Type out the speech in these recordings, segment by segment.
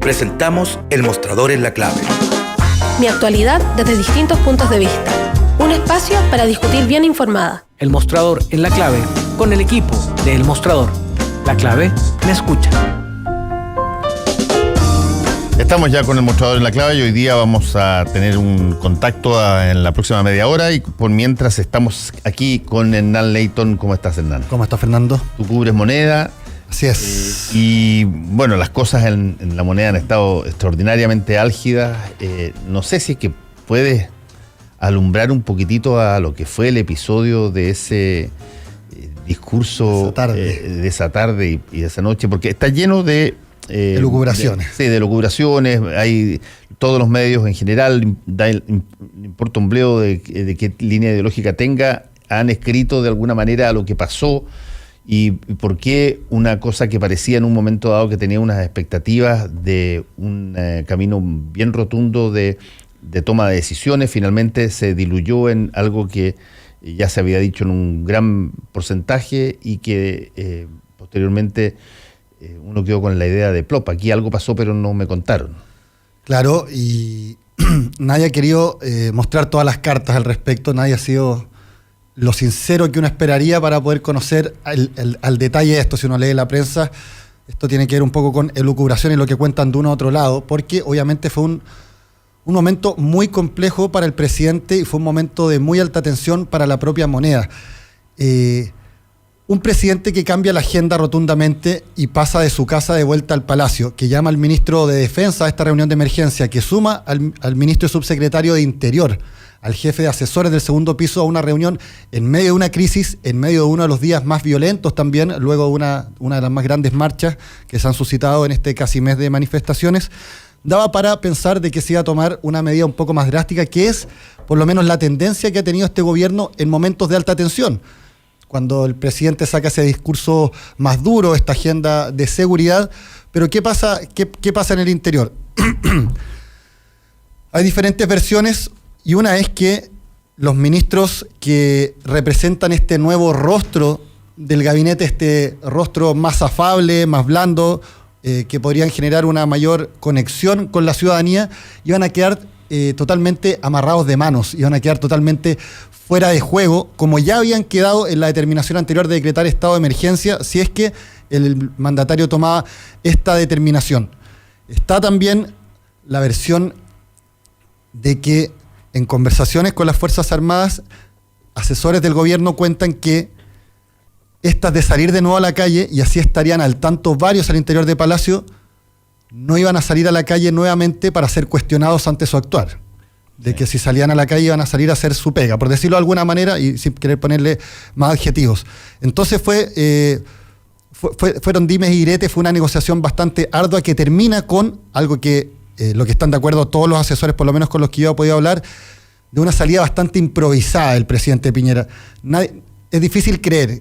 Presentamos El Mostrador en la Clave. Mi actualidad desde distintos puntos de vista. Un espacio para discutir bien informada. El Mostrador en la Clave, con el equipo de El Mostrador. La Clave me escucha. Estamos ya con El Mostrador en la Clave y hoy día vamos a tener un contacto en la próxima media hora y por mientras estamos aquí con Hernán Leyton. ¿Cómo estás, Hernán? ¿Cómo estás, Fernando? Tú cubres moneda. Así es. Y bueno, las cosas en la moneda han estado extraordinariamente álgidas. No sé si es que puedes alumbrar un poquitito a lo que fue el episodio de ese discurso de esa tarde y de esa noche, porque está lleno de elucubraciones. Sí, de elucubraciones. Hay todos los medios en general, importa un bledo de qué línea ideológica tenga, han escrito de alguna manera lo que pasó. Y por qué una cosa que parecía en un momento dado que tenía unas expectativas de un camino bien rotundo de toma de decisiones, finalmente se diluyó en algo que ya se había dicho en un gran porcentaje y que posteriormente uno quedó con la idea de plop. Aquí algo pasó pero no me contaron. Claro, y nadie ha querido mostrar todas las cartas al respecto, nadie ha sido lo sincero que uno esperaría para poder conocer al detalle esto. Si uno lee la prensa, esto tiene que ver un poco con elucubración y lo que cuentan de uno a otro lado, porque obviamente fue un momento muy complejo para el presidente y fue un momento de muy alta tensión para la propia moneda. Un presidente que cambia la agenda rotundamente y pasa de su casa de vuelta al palacio, que llama al ministro de Defensa a esta reunión de emergencia, que suma al ministro y subsecretario de Interior, al jefe de asesores del segundo piso a una reunión en medio de una crisis, en medio de uno de los días más violentos también, luego de una de las más grandes marchas que se han suscitado en este casi mes de manifestaciones, daba para pensar de que se iba a tomar una medida un poco más drástica, que es por lo menos la tendencia que ha tenido este gobierno en momentos de alta tensión. Cuando el presidente saca ese discurso más duro, esta agenda de seguridad, pero ¿qué pasa en el interior? Hay diferentes versiones. Y una es que los ministros que representan este nuevo rostro del gabinete, este rostro más afable, más blando, que podrían generar una mayor conexión con la ciudadanía, iban a quedar totalmente amarrados de manos, iban a quedar totalmente fuera de juego, como ya habían quedado en la determinación anterior de decretar estado de emergencia, si es que el mandatario tomaba esta determinación. Está también la versión de que en conversaciones con las Fuerzas Armadas, asesores del gobierno cuentan que estas de salir de nuevo a la calle, y así estarían al tanto varios al interior de Palacio, no iban a salir a la calle nuevamente para ser cuestionados ante su actuar. De que si salían a la calle iban a salir a hacer su pega, por decirlo de alguna manera, y sin querer ponerle más adjetivos. Entonces fueron dimes y diretes, fue una negociación bastante ardua que termina con algo que lo que están de acuerdo todos los asesores, por lo menos con los que yo he podido hablar, de una salida bastante improvisada del presidente Piñera. Es difícil creer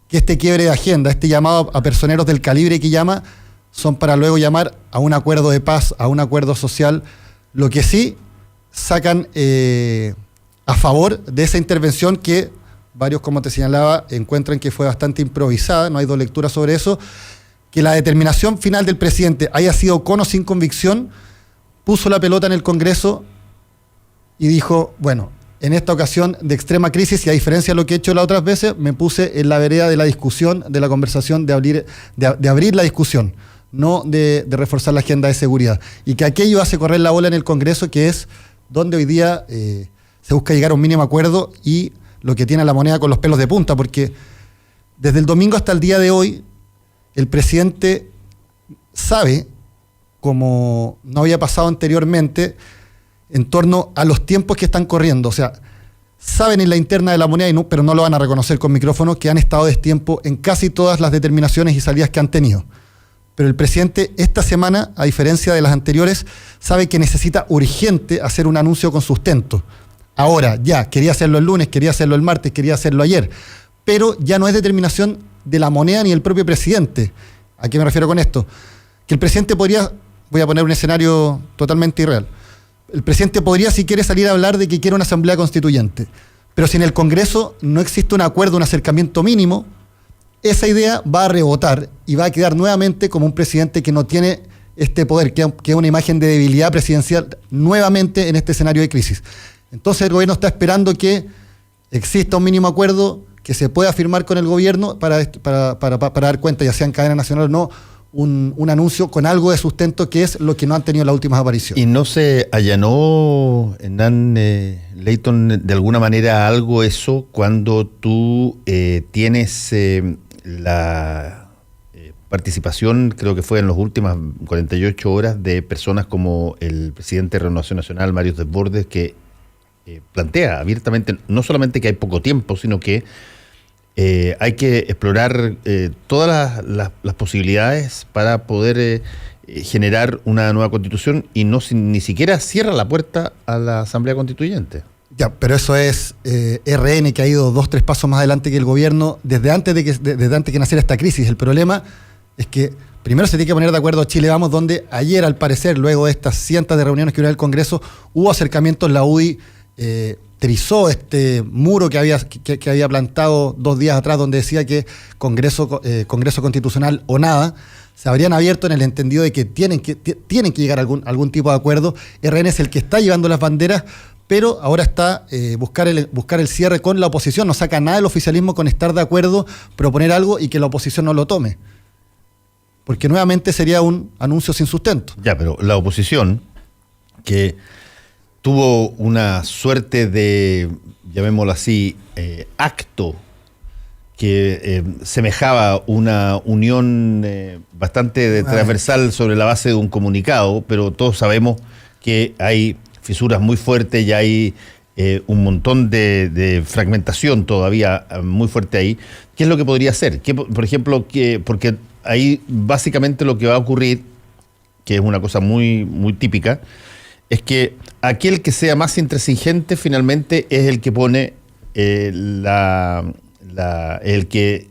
que este quiebre de agenda, este llamado a personeros del calibre que llama, son para luego llamar a un acuerdo de paz, a un acuerdo social. Lo que sí sacan a favor de esa intervención que varios, como te señalaba, encuentran que fue bastante improvisada, no hay dos lecturas sobre eso, que la determinación final del presidente haya sido con o sin convicción, puso la pelota en el Congreso y dijo, bueno, en esta ocasión de extrema crisis, y a diferencia de lo que he hecho las otras veces, me puse en la vereda de la discusión, de la conversación, de abrir la discusión, no de reforzar la agenda de seguridad. Y que aquello hace correr la bola en el Congreso, que es donde hoy día se busca llegar a un mínimo acuerdo y lo que tiene la moneda con los pelos de punta, porque desde el domingo hasta el día de hoy, el presidente sabe, como no había pasado anteriormente, en torno a los tiempos que están corriendo. O sea, saben en la interna de la moneda, pero no lo van a reconocer con micrófono, que han estado destiempo en casi todas las determinaciones y salidas que han tenido. Pero el presidente esta semana, a diferencia de las anteriores, sabe que necesita urgente hacer un anuncio con sustento. Ahora, ya, quería hacerlo el lunes, quería hacerlo el martes, quería hacerlo ayer, pero ya no es determinación de la moneda ni el propio presidente. ¿A qué me refiero con esto? Que el presidente podría, voy a poner un escenario totalmente irreal, el presidente podría, si quiere, salir a hablar de que quiere una asamblea constituyente, pero si en el Congreso no existe un acuerdo, un acercamiento mínimo, esa idea va a rebotar y va a quedar nuevamente como un presidente que no tiene este poder, que es una imagen de debilidad presidencial nuevamente en este escenario de crisis. Entonces el gobierno está esperando que exista un mínimo acuerdo que se pueda firmar con el gobierno para dar cuenta, ya sea en cadena nacional o no, un anuncio con algo de sustento, que es lo que no han tenido las últimas apariciones. ¿Y no se allanó, Hernán Leyton, de alguna manera algo eso cuando tú tienes la participación, creo que fue en las últimas 48 horas, de personas como el presidente de Renovación Nacional, Mario Desbordes, que plantea abiertamente no solamente que hay poco tiempo, sino que hay que explorar todas las posibilidades para poder generar una nueva constitución, y ni siquiera cierra la puerta a la Asamblea Constituyente? Ya, pero eso es RN, que ha ido 2-3 pasos más adelante que el gobierno desde antes que naciera esta crisis. El problema es que primero se tiene que poner de acuerdo Chile Vamos, donde ayer, al parecer, luego de estas cientos de reuniones que hubo en el Congreso, hubo acercamientos. La UDI trizó este muro que había plantado 2 días atrás, donde decía que Congreso Constitucional o nada. Se habrían abierto en el entendido de que tienen que llegar a algún tipo de acuerdo. RN es el que está llevando las banderas, pero ahora está buscar el cierre con la oposición. No saca nada del oficialismo con estar de acuerdo, proponer algo y que la oposición no lo tome, porque nuevamente sería un anuncio sin sustento. Ya, pero la oposición, que tuvo una suerte de, llamémoslo así, acto que semejaba una unión bastante transversal sobre la base de un comunicado, pero todos sabemos que hay fisuras muy fuertes y hay un montón de fragmentación todavía muy fuerte ahí. ¿Qué es lo que podría hacer? Por ejemplo, porque ahí básicamente lo que va a ocurrir, que es una cosa muy, muy típica, es que aquel que sea más intransigente finalmente es el que pone el que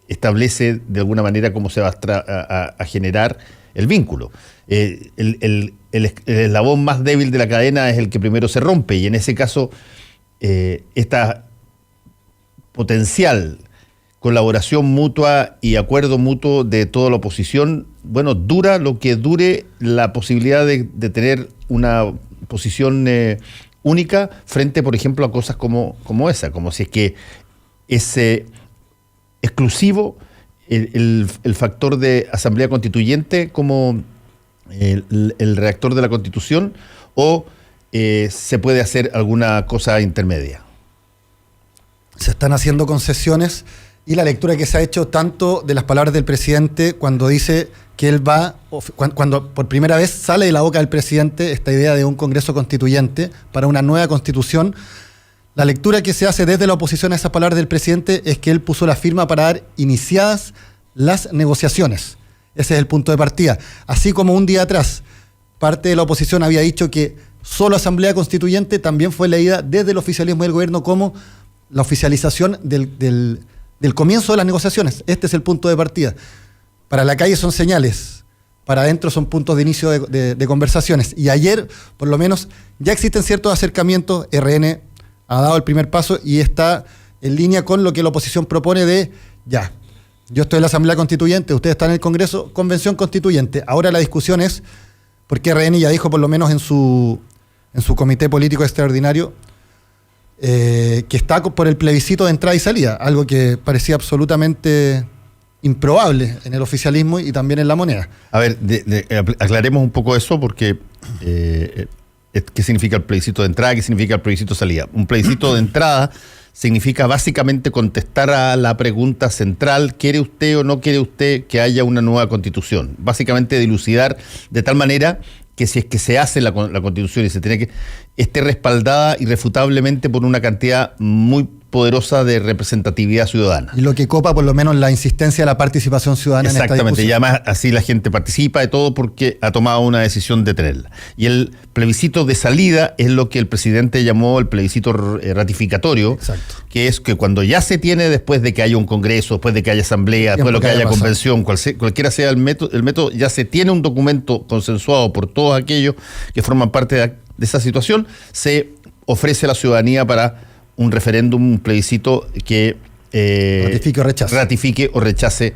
establece de alguna manera cómo se va a generar el vínculo. El eslabón más débil de la cadena es el que primero se rompe, y en ese caso esta potencial colaboración mutua y acuerdo mutuo de toda la oposición, bueno, dura lo que dure la posibilidad de tener una posición única frente, por ejemplo, a cosas como esa, como si es que es exclusivo el factor de Asamblea Constituyente como el redactor de la Constitución, o se puede hacer alguna cosa intermedia. Se están haciendo concesiones, y la lectura que se ha hecho tanto de las palabras del presidente cuando dice que él cuando por primera vez sale de la boca del presidente esta idea de un Congreso Constituyente para una nueva Constitución, la lectura que se hace desde la oposición a esas palabras del presidente es que él puso la firma para dar iniciadas las negociaciones. Ese es el punto de partida. Así como un día atrás parte de la oposición había dicho que solo Asamblea Constituyente, también fue leída desde el oficialismo del gobierno como la oficialización del comienzo de las negociaciones. Este es el punto de partida. Para la calle son señales, para adentro son puntos de inicio de conversaciones. Y ayer, por lo menos, ya existen ciertos acercamientos. RN ha dado el primer paso y está en línea con lo que la oposición propone de, ya, yo estoy en la Asamblea Constituyente, ustedes están en el Congreso, Convención Constituyente. Ahora la discusión es, porque RN ya dijo, por lo menos en su comité político extraordinario, que está por el plebiscito de entrada y salida, algo que parecía absolutamente improbable en el oficialismo y también en la moneda. A ver, aclaremos un poco eso, porque ¿qué significa el plebiscito de entrada? ¿Qué significa el plebiscito de salida? Un plebiscito de entrada significa básicamente contestar a la pregunta central: ¿quiere usted o no quiere usted que haya una nueva constitución? Básicamente dilucidar de tal manera que si es que se hace la constitución y se tiene que esté respaldada irrefutablemente por una cantidad muy poderosa de representatividad ciudadana. Y lo que copa por lo menos la insistencia de la participación ciudadana en esta discusión. Exactamente, y además así la gente participa de todo porque ha tomado una decisión de tenerla. Y el plebiscito de salida es lo que el presidente llamó el plebiscito ratificatorio. Exacto. Que es que cuando ya se tiene, después de que haya un congreso, después de que haya asamblea, después de que haya convención, cualquiera sea el método, ya se tiene un documento consensuado por todos aquellos que forman parte de esa situación, se ofrece a la ciudadanía para un referéndum, un plebiscito que ratifique o rechace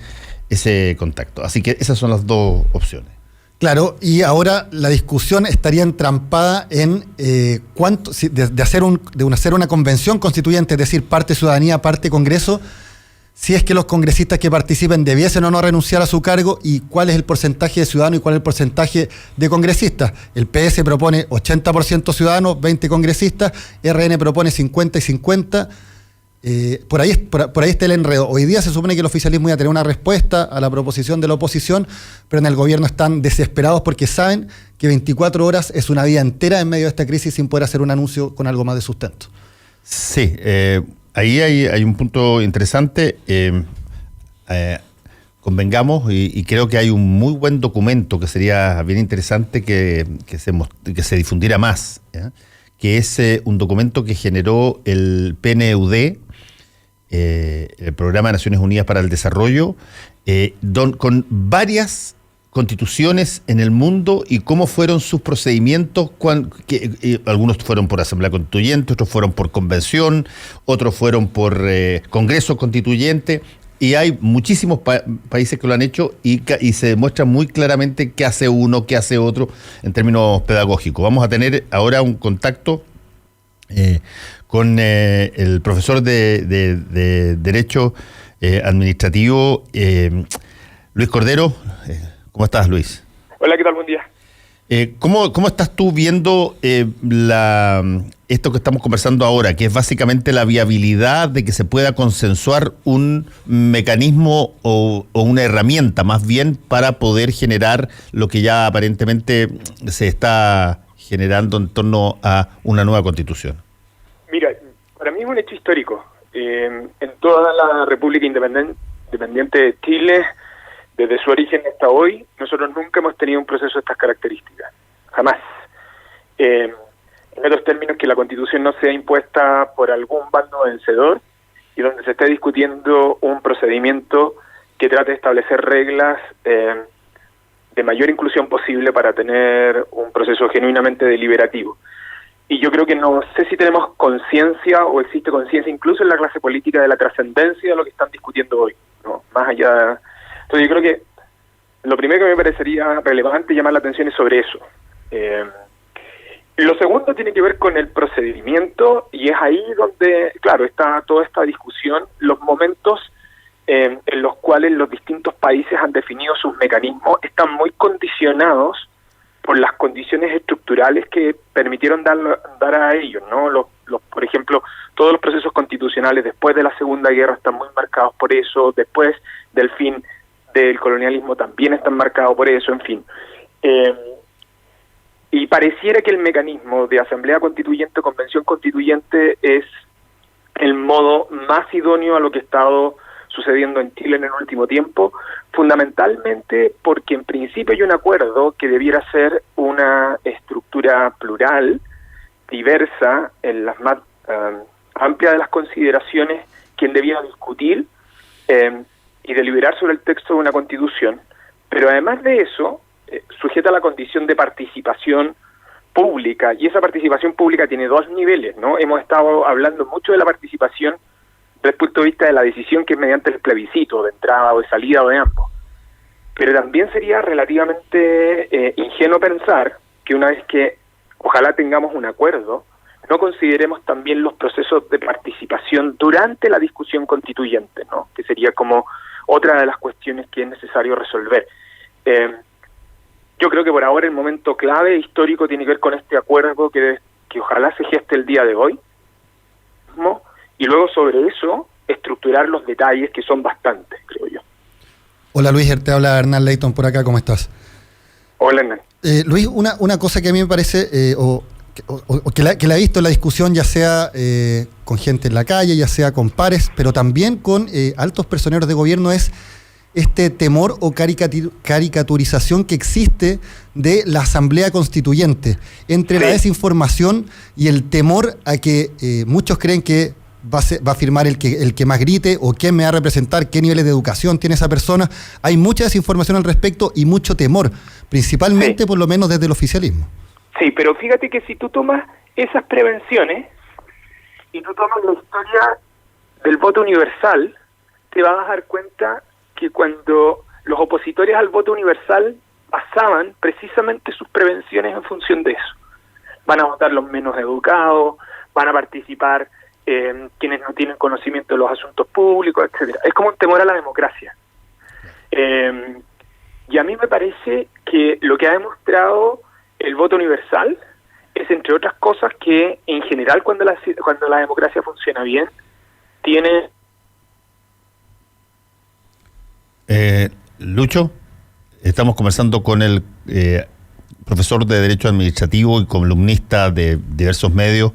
ese contacto. Así que esas son las dos opciones. Claro, y ahora la discusión estaría entrampada en de hacer una convención constituyente, es decir, parte ciudadanía, parte Congreso, si es que los congresistas que participen debiesen o no renunciar a su cargo, y cuál es el porcentaje de ciudadanos y cuál es el porcentaje de congresistas. El PS propone 80% ciudadanos, 20 congresistas, RN propone 50 y 50. Por ahí está el enredo. Hoy día se supone que el oficialismo iba a tener una respuesta a la proposición de la oposición, pero en el gobierno están desesperados porque saben que 24 horas es una vida entera en medio de esta crisis sin poder hacer un anuncio con algo más de sustento. Sí, ahí hay un punto interesante. Convengamos, y creo que hay un muy buen documento que sería bien interesante que se difundiera más, ¿ya? Que es un documento que generó el PNUD, el Programa de Naciones Unidas para el Desarrollo, con varias constituciones en el mundo y cómo fueron sus procedimientos, algunos fueron por Asamblea Constituyente, otros fueron por convención, otros fueron por Congreso Constituyente, y hay muchísimos países que lo han hecho y se demuestra muy claramente qué hace uno, qué hace otro en términos pedagógicos. Vamos a tener ahora un contacto con el profesor de Derecho Administrativo, Luis Cordero. ¿Cómo estás, Luis? Hola, ¿qué tal? Buen día. ¿Cómo estás tú viendo esto que estamos conversando ahora, que es básicamente la viabilidad de que se pueda consensuar un mecanismo o una herramienta más bien para poder generar lo que ya aparentemente se está generando en torno a una nueva constitución? Mira, para mí es un hecho histórico. En toda la República Independiente de Chile, desde su origen hasta hoy, nosotros nunca hemos tenido un proceso de estas características. Jamás. En otros términos, que la Constitución no sea impuesta por algún bando vencedor y donde se esté discutiendo un procedimiento que trate de establecer reglas de mayor inclusión posible para tener un proceso genuinamente deliberativo. Y yo creo que no sé si tenemos conciencia o existe conciencia incluso en la clase política de la trascendencia de lo que están discutiendo hoy, ¿no? Más allá. Entonces yo creo que lo primero que me parecería relevante llamar la atención es sobre eso. Lo segundo tiene que ver con el procedimiento, y es ahí donde, claro, está toda esta discusión, los momentos en los cuales los distintos países han definido sus mecanismos están muy condicionados por las condiciones estructurales que permitieron dar a ellos, ¿no? Por ejemplo, todos los procesos constitucionales después de la Segunda Guerra están muy marcados por eso, después del fin del colonialismo también están marcados por eso, en fin. Y pareciera que el mecanismo de Asamblea Constituyente o Convención Constituyente es el modo más idóneo a lo que ha estado sucediendo en Chile en el último tiempo, fundamentalmente porque en principio hay un acuerdo que debiera ser una estructura plural, diversa, en las más amplias de las consideraciones, quien debía discutir y deliberar sobre el texto de una constitución, pero además de eso, sujeta a la condición de participación pública, y esa participación pública tiene dos niveles, ¿no? Hemos estado hablando mucho de la participación desde el punto de vista de la decisión, que es mediante el plebiscito, de entrada o de salida o de ambos. Pero también sería relativamente ingenuo pensar que una vez que ojalá tengamos un acuerdo, no consideremos también los procesos de participación durante la discusión constituyente, ¿no? Que sería como otra de las cuestiones que es necesario resolver. Yo creo que por ahora el momento clave histórico tiene que ver con este acuerdo que ojalá se geste el día de hoy, ¿no? Y luego sobre eso estructurar los detalles, que son bastantes, creo yo. Hola Luis, te habla Hernán Leighton por acá, ¿cómo estás? Hola Hernán. Luis, una cosa que a mí me parece, que la he visto en la discusión, ya sea con gente en la calle, ya sea con pares, pero también con altos personeros de gobierno, es este temor o caricaturización que existe de la Asamblea Constituyente, entre la desinformación y el temor a que muchos creen que va a firmar el que más grite, o quién me va a representar, qué niveles de educación tiene esa persona. Hay mucha desinformación al respecto y mucho temor, principalmente por lo menos desde el oficialismo. Sí, pero fíjate que si tú tomas esas prevenciones y tú tomas la historia del voto universal, te vas a dar cuenta que cuando los opositores al voto universal basaban precisamente sus prevenciones en función de eso. Van a votar los menos educados, van a participar quienes no tienen conocimiento de los asuntos públicos, etcétera. Es como un temor a la democracia. Y a mí me parece que lo que ha demostrado el voto universal es, entre otras cosas, que en general cuando la democracia funciona bien, tiene... Lucho, estamos conversando con el profesor de Derecho Administrativo y columnista de diversos medios,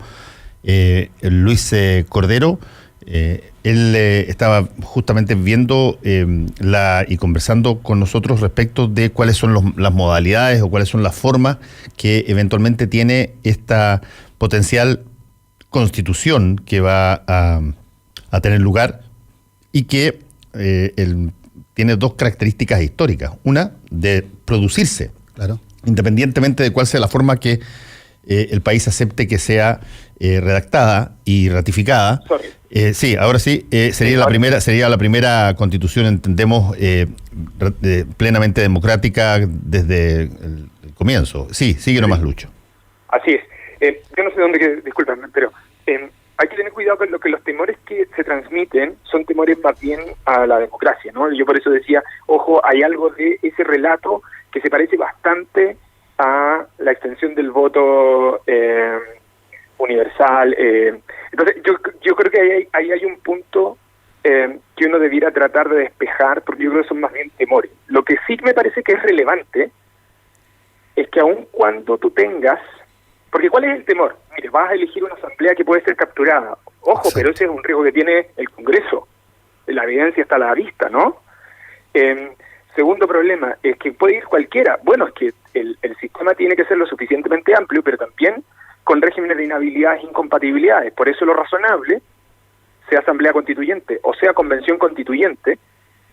Luis Cordero. Él estaba justamente viendo y conversando con nosotros respecto de cuáles son las modalidades o cuáles son las formas que eventualmente tiene esta potencial constitución que va a tener lugar y que tiene dos características históricas. Una, de producirse, Claro. independientemente de cuál sea la forma que el país acepte que sea redactada y ratificada. Sí, ahora sí, sería la primera constitución, entendemos, plenamente democrática desde el comienzo. Sí, sigue nomás, Lucho. Así es. Yo no sé dónde, discúlpame, pero hay que tener cuidado con lo que los temores que se transmiten son temores más bien a la democracia, ¿no? Yo por eso decía, ojo, hay algo de ese relato que se parece bastante a la extensión del voto universal. Entonces, yo creo que ahí hay un punto que uno debiera tratar de despejar, porque yo creo que son más bien temores. Lo que sí me parece que es relevante es que aun cuando tú tengas... Porque ¿cuál es el temor? Mire, vas a elegir una asamblea que puede ser capturada. Ojo, pero ese es un riesgo que tiene el Congreso. La evidencia está a la vista, ¿no? Segundo problema, es que puede ir cualquiera. Bueno, es que el sistema tiene que ser lo suficientemente amplio, pero también con regímenes de inhabilidades e incompatibilidades. Por eso lo razonable, sea asamblea constituyente o sea convención constituyente,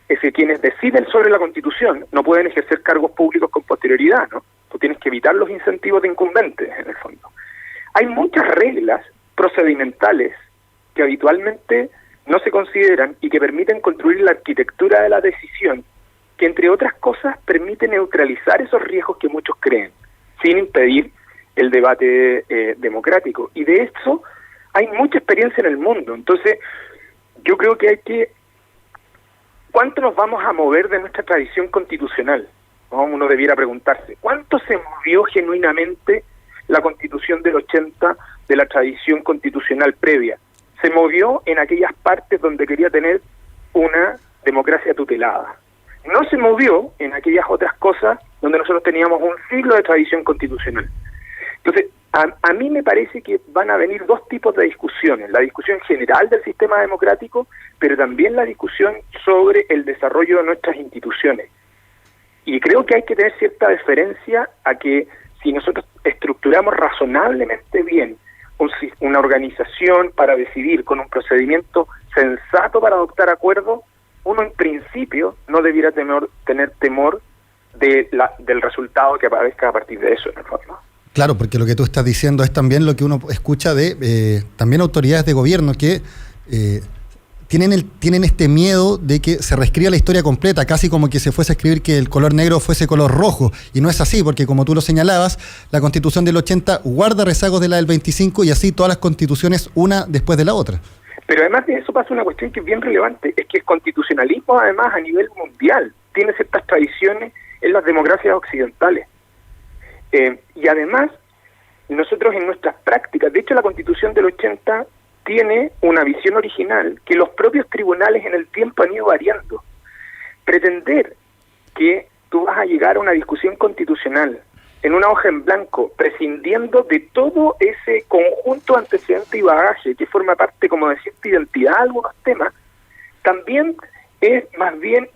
es que quienes deciden sobre la Constitución no pueden ejercer cargos públicos con posterioridad, ¿no? Tú tienes que evitar los incentivos de incumbentes, en el fondo. Hay muchas reglas procedimentales que habitualmente no se consideran y que permiten construir la arquitectura de la decisión, que entre otras cosas permite neutralizar esos riesgos que muchos creen, sin impedir el debate democrático. Y de eso hay mucha experiencia en el mundo. Entonces, yo creo que hay que... ¿Cuánto nos vamos a mover de nuestra tradición constitucional? ¿No? Uno debiera preguntarse, ¿cuánto se movió genuinamente la Constitución del 80 de la tradición constitucional previa? Se movió en aquellas partes donde quería tener una democracia tutelada. No se movió en aquellas otras cosas donde nosotros teníamos un siglo de tradición constitucional. Entonces, a mí me parece que van a venir dos tipos de discusiones. La discusión general del sistema democrático, pero también la discusión sobre el desarrollo de nuestras instituciones. Y creo que hay que tener cierta deferencia a que si nosotros estructuramos razonablemente bien una organización para decidir con un procedimiento sensato para adoptar acuerdos, uno en principio no debiera tener temor del resultado que aparezca a partir de eso, en el fondo. Claro, porque lo que tú estás diciendo es también lo que uno escucha de también autoridades de gobierno que tienen este miedo de que se reescriba la historia completa, casi como que se fuese a escribir que el color negro fuese color rojo, y no es así, porque como tú lo señalabas, la Constitución del 80 guarda rezagos de la del 25 y así todas las constituciones una después de la otra. Pero además de eso pasa una cuestión que es bien relevante, es que el constitucionalismo además a nivel mundial tiene ciertas tradiciones en las democracias occidentales. Y además, nosotros en nuestras prácticas, de hecho la Constitución del 80 tiene una visión original que los propios tribunales en el tiempo han ido variando. Pretender que tú vas a llegar a una discusión constitucional en una hoja en blanco, prescindiendo de todo ese conjunto antecedente y bagaje que forma parte, como de cierta identidad de algunos temas, también es más bien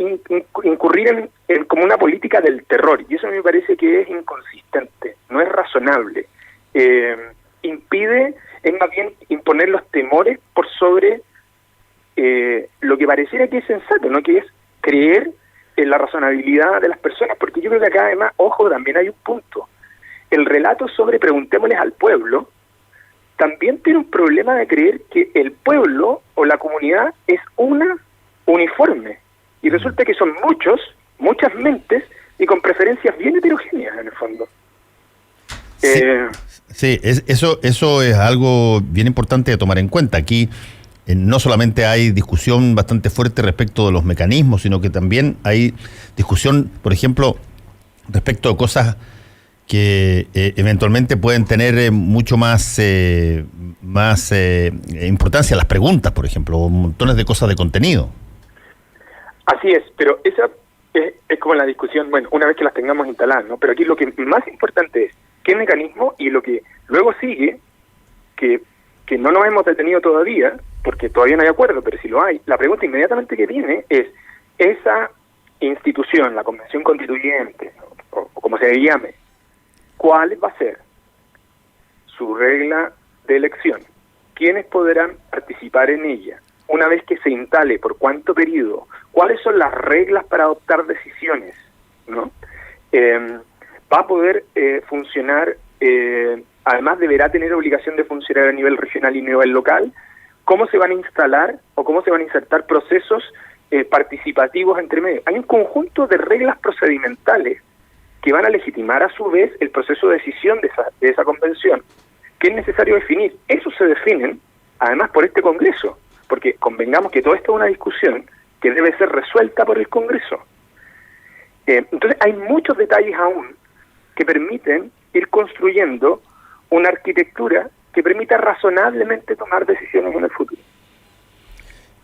incurrir en como una política del terror, y eso me parece que es inconsistente, no es razonable. Es más bien imponer los temores por sobre lo que pareciera que es sensato, ¿no? Que es creer en la razonabilidad de las personas, porque yo creo que acá además, ojo, también hay un punto. El relato sobre preguntémosles al pueblo también tiene un problema de creer que el pueblo o la comunidad es una uniforme, y resulta que son muchas mentes y con preferencias bien heterogéneas en el fondo. Sí, eso es algo bien importante de tomar en cuenta. Aquí no solamente hay discusión bastante fuerte respecto de los mecanismos, sino que también hay discusión, por ejemplo, respecto de cosas que eventualmente pueden tener mucho más importancia, las preguntas, por ejemplo, o montones de cosas de contenido. Así es, pero esa es como la discusión, bueno, una vez que las tengamos instaladas, ¿no? Pero aquí lo que más importante es qué mecanismo, y lo que luego sigue, que no nos hemos detenido todavía, porque todavía no hay acuerdo, pero si lo hay, la pregunta inmediatamente que viene es, esa institución, la Convención Constituyente, o como se llame, ¿cuál va a ser su regla de elección? ¿Quiénes podrán participar en ella? Una vez que se instale, ¿por cuánto periodo? ¿Cuáles son las reglas para adoptar decisiones? ¿No? ¿Va a poder funcionar? Además, deberá tener obligación de funcionar a nivel regional y nivel local. ¿Cómo se van a instalar o cómo se van a insertar procesos participativos entre medio? Hay un conjunto de reglas procedimentales que van a legitimar a su vez el proceso de decisión de esa convención, que es necesario definir. Esos se definen, además, por este Congreso, porque convengamos que todo esto es una discusión que debe ser resuelta por el Congreso. Entonces, hay muchos detalles aún que permiten ir construyendo una arquitectura que permita razonablemente tomar decisiones en el futuro.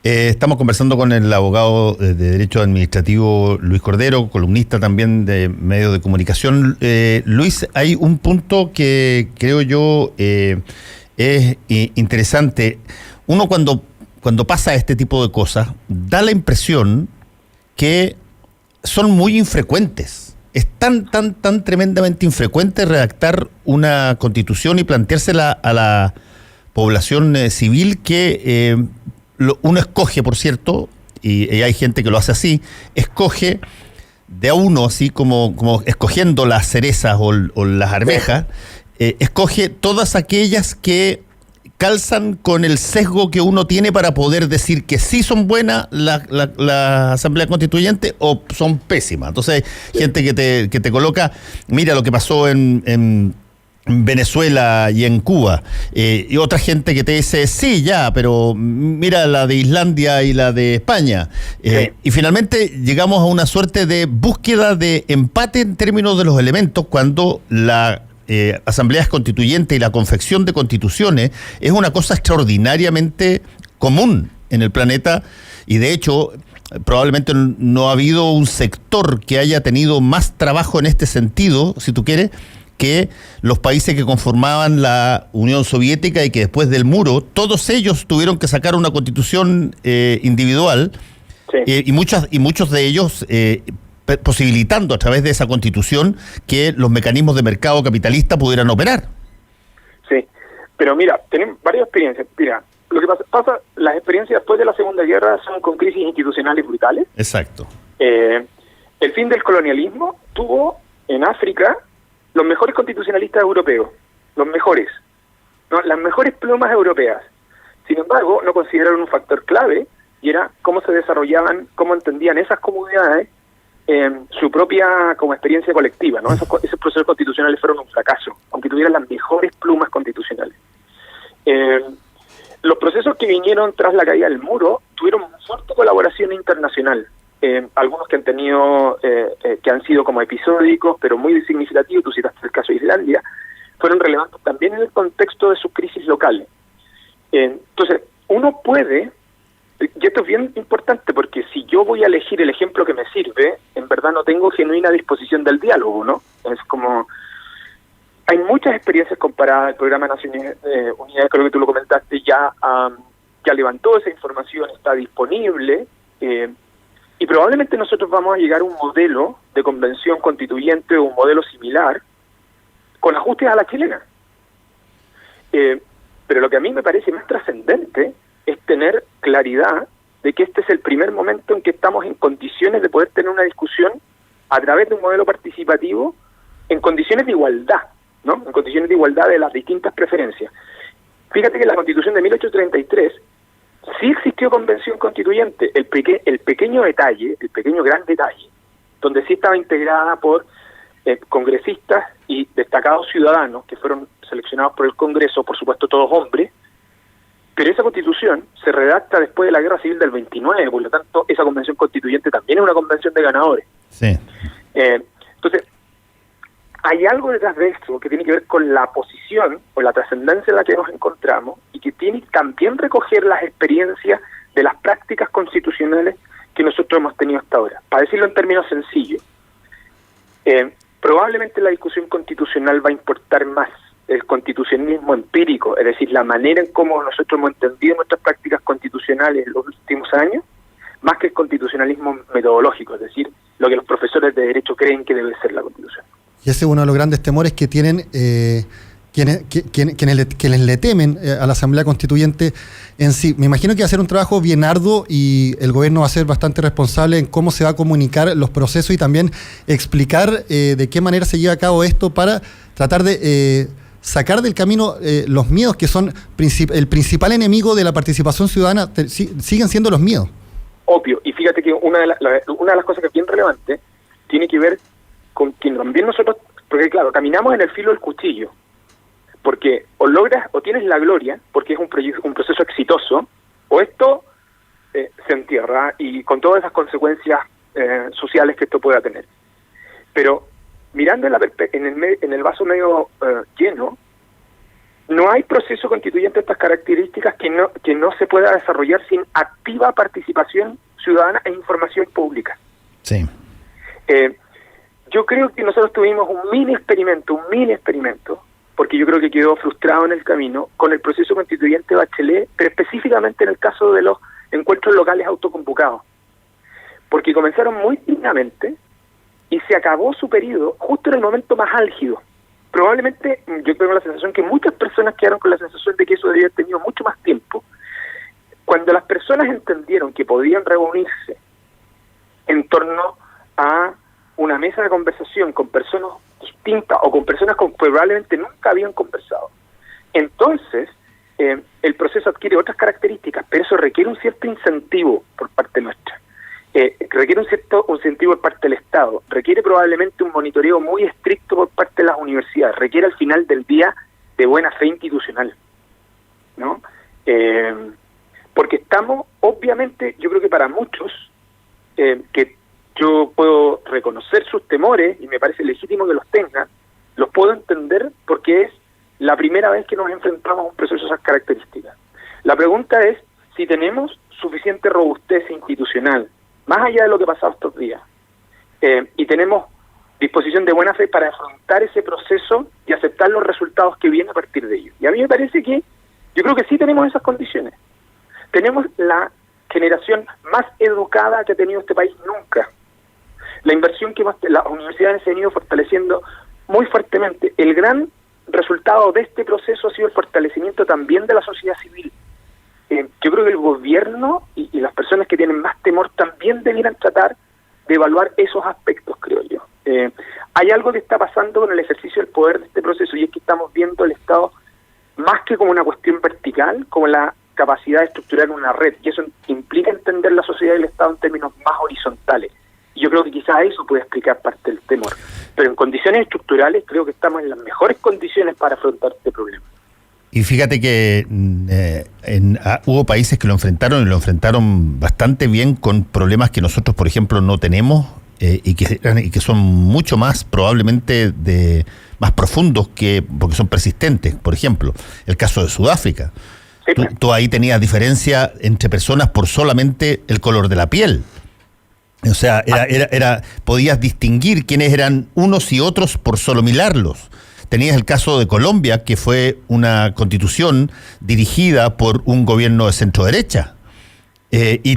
Estamos conversando con el abogado de Derecho Administrativo Luis Cordero, columnista también de medios de comunicación. Luis, hay un punto que creo yo es interesante. Uno cuando pasa este tipo de cosas, da la impresión que son muy infrecuentes. Es tan tremendamente infrecuente redactar una constitución y planteársela a la población civil que uno escoge, por cierto, y hay gente que lo hace así, escoge de a uno, así como escogiendo las cerezas o las arvejas, escoge todas aquellas que calzan con el sesgo que uno tiene para poder decir que sí son buenas la Asamblea Constituyente o son pésimas. Entonces hay gente que te coloca, mira lo que pasó en Venezuela y en Cuba, y otra gente que te dice, sí, ya, pero mira la de Islandia y la de España. Y finalmente llegamos a una suerte de búsqueda de empate en términos de los elementos cuando la asambleas constituyentes y la confección de constituciones es una cosa extraordinariamente común en el planeta, y de hecho probablemente no ha habido un sector que haya tenido más trabajo en este sentido, si tú quieres, que los países que conformaban la Unión Soviética y que después del muro, todos ellos tuvieron que sacar una constitución individual, y muchos de ellos posibilitando a través de esa constitución que los mecanismos de mercado capitalista pudieran operar. Sí, pero mira, tenemos varias experiencias. Mira, lo que pasa, las experiencias después de la Segunda Guerra son con crisis institucionales brutales. Exacto. El fin del colonialismo tuvo en África los mejores constitucionalistas europeos, los mejores, ¿no? Las mejores plumas europeas. Sin embargo, no consideraron un factor clave, y era cómo se desarrollaban, cómo entendían esas comunidades su propia como experiencia colectiva, ¿no? Esos procesos constitucionales fueron un fracaso, aunque tuvieran las mejores plumas constitucionales. Los procesos que vinieron tras la caída del muro tuvieron fuerte colaboración internacional. Algunos que han tenido, que han sido como episódicos, pero muy significativos, tú citaste el caso de Islandia, fueron relevantes también en el contexto de sus crisis locales. Entonces, uno puede, y esto es bien importante, porque si yo voy a elegir el ejemplo que me sirve, en verdad no tengo genuina disposición del diálogo, ¿no? Es como, hay muchas experiencias comparadas. El Programa de Naciones Unidas, creo que tú lo comentaste, ya levantó esa información, está disponible, y probablemente nosotros vamos a llegar a un modelo de convención constituyente o un modelo similar con ajustes a la chilena. Pero lo que a mí me parece más trascendente es tener claridad de que este es el primer momento en que estamos en condiciones de poder tener una discusión a través de un modelo participativo en condiciones de igualdad, ¿no? En condiciones de igualdad de las distintas preferencias. Fíjate que en la Constitución de 1833 sí existió convención constituyente. El pequeño gran detalle, donde sí estaba integrada por congresistas y destacados ciudadanos que fueron seleccionados por el Congreso, por supuesto todos hombres, pero esa constitución se redacta después de la Guerra Civil del 29, por lo tanto esa convención constituyente también es una convención de ganadores. Sí. Entonces, hay algo detrás de eso que tiene que ver con la posición o la trascendencia en la que nos encontramos y que tiene que también recoger las experiencias de las prácticas constitucionales que nosotros hemos tenido hasta ahora. Para decirlo en términos sencillos, probablemente la discusión constitucional va a importar más el constitucionalismo empírico, es decir, la manera en cómo nosotros hemos entendido nuestras prácticas constitucionales en los últimos años, más que el constitucionalismo metodológico, es decir, lo que los profesores de Derecho creen que debe ser la Constitución. Y ese es uno de los grandes temores que tienen quienes le temen a la Asamblea Constituyente en sí. Me imagino que va a ser un trabajo bien arduo y el gobierno va a ser bastante responsable en cómo se va a comunicar los procesos y también explicar de qué manera se lleva a cabo esto para tratar de sacar del camino los miedos que son el principal enemigo de la participación ciudadana. Siguen siendo los miedos. Obvio, y fíjate que una de las cosas que es bien relevante tiene que ver con que también nosotros, porque claro, caminamos en el filo del cuchillo, porque o logras o tienes la gloria, porque es un proceso exitoso, o esto se entierra y con todas esas consecuencias sociales que esto pueda tener. Pero mirando en el vaso medio lleno, no hay proceso constituyente de estas características que no se pueda desarrollar sin activa participación ciudadana e información pública. Sí. Yo creo que nosotros tuvimos un mini experimento, porque yo creo que quedó frustrado en el camino con el proceso constituyente Bachelet, pero específicamente en el caso de los encuentros locales autoconvocados, porque comenzaron muy dignamente y se acabó su periodo justo en el momento más álgido. Probablemente, yo tengo la sensación que muchas personas quedaron con la sensación de que eso debía haber tenido mucho más tiempo. Cuando las personas entendieron que podían reunirse en torno a una mesa de conversación con personas distintas o con personas con que probablemente nunca habían conversado, entonces el proceso adquiere otras características, pero eso requiere un cierto incentivo por parte nuestra. Requiere un cierto incentivo por parte del Estado, requiere probablemente un monitoreo muy estricto por parte de las universidades, requiere al final del día de buena fe institucional, ¿no? Porque estamos, obviamente, yo creo que para muchos, que yo puedo reconocer sus temores y me parece legítimo que los tengan, los puedo entender porque es la primera vez que nos enfrentamos a un proceso de esas características. La pregunta es si tenemos suficiente robustez institucional, más allá de lo que ha pasado estos días, y tenemos disposición de buena fe para afrontar ese proceso y aceptar los resultados que vienen a partir de ello. Y a mí me parece que, yo creo que sí tenemos esas condiciones. Tenemos la generación más educada que ha tenido este país nunca. La inversión que las universidades han ido fortaleciendo muy fuertemente. El gran resultado de este proceso ha sido el fortalecimiento también de la sociedad civil. Yo creo que el gobierno y las personas que tienen más temor también debieran tratar de evaluar esos aspectos, creo yo. Hay algo que está pasando con el ejercicio del poder de este proceso y es que estamos viendo el Estado más que como una cuestión vertical, como la capacidad de estructurar una red, y eso implica entender la sociedad y el Estado en términos más horizontales. Y yo creo que quizás eso puede explicar parte del temor. Pero en condiciones estructurales creo que estamos en las mejores condiciones para afrontar este problema. Y fíjate que hubo países que lo enfrentaron bastante bien con problemas que nosotros, por ejemplo, no tenemos y que son mucho más probablemente más profundos porque son persistentes. Por ejemplo, el caso de Sudáfrica. Sí, tú ahí tenías diferencia entre personas por solamente el color de la piel. O sea, podías distinguir quiénes eran unos y otros por solo mirarlos. Tenías el caso de Colombia, que fue una constitución dirigida por un gobierno de centro derecha, y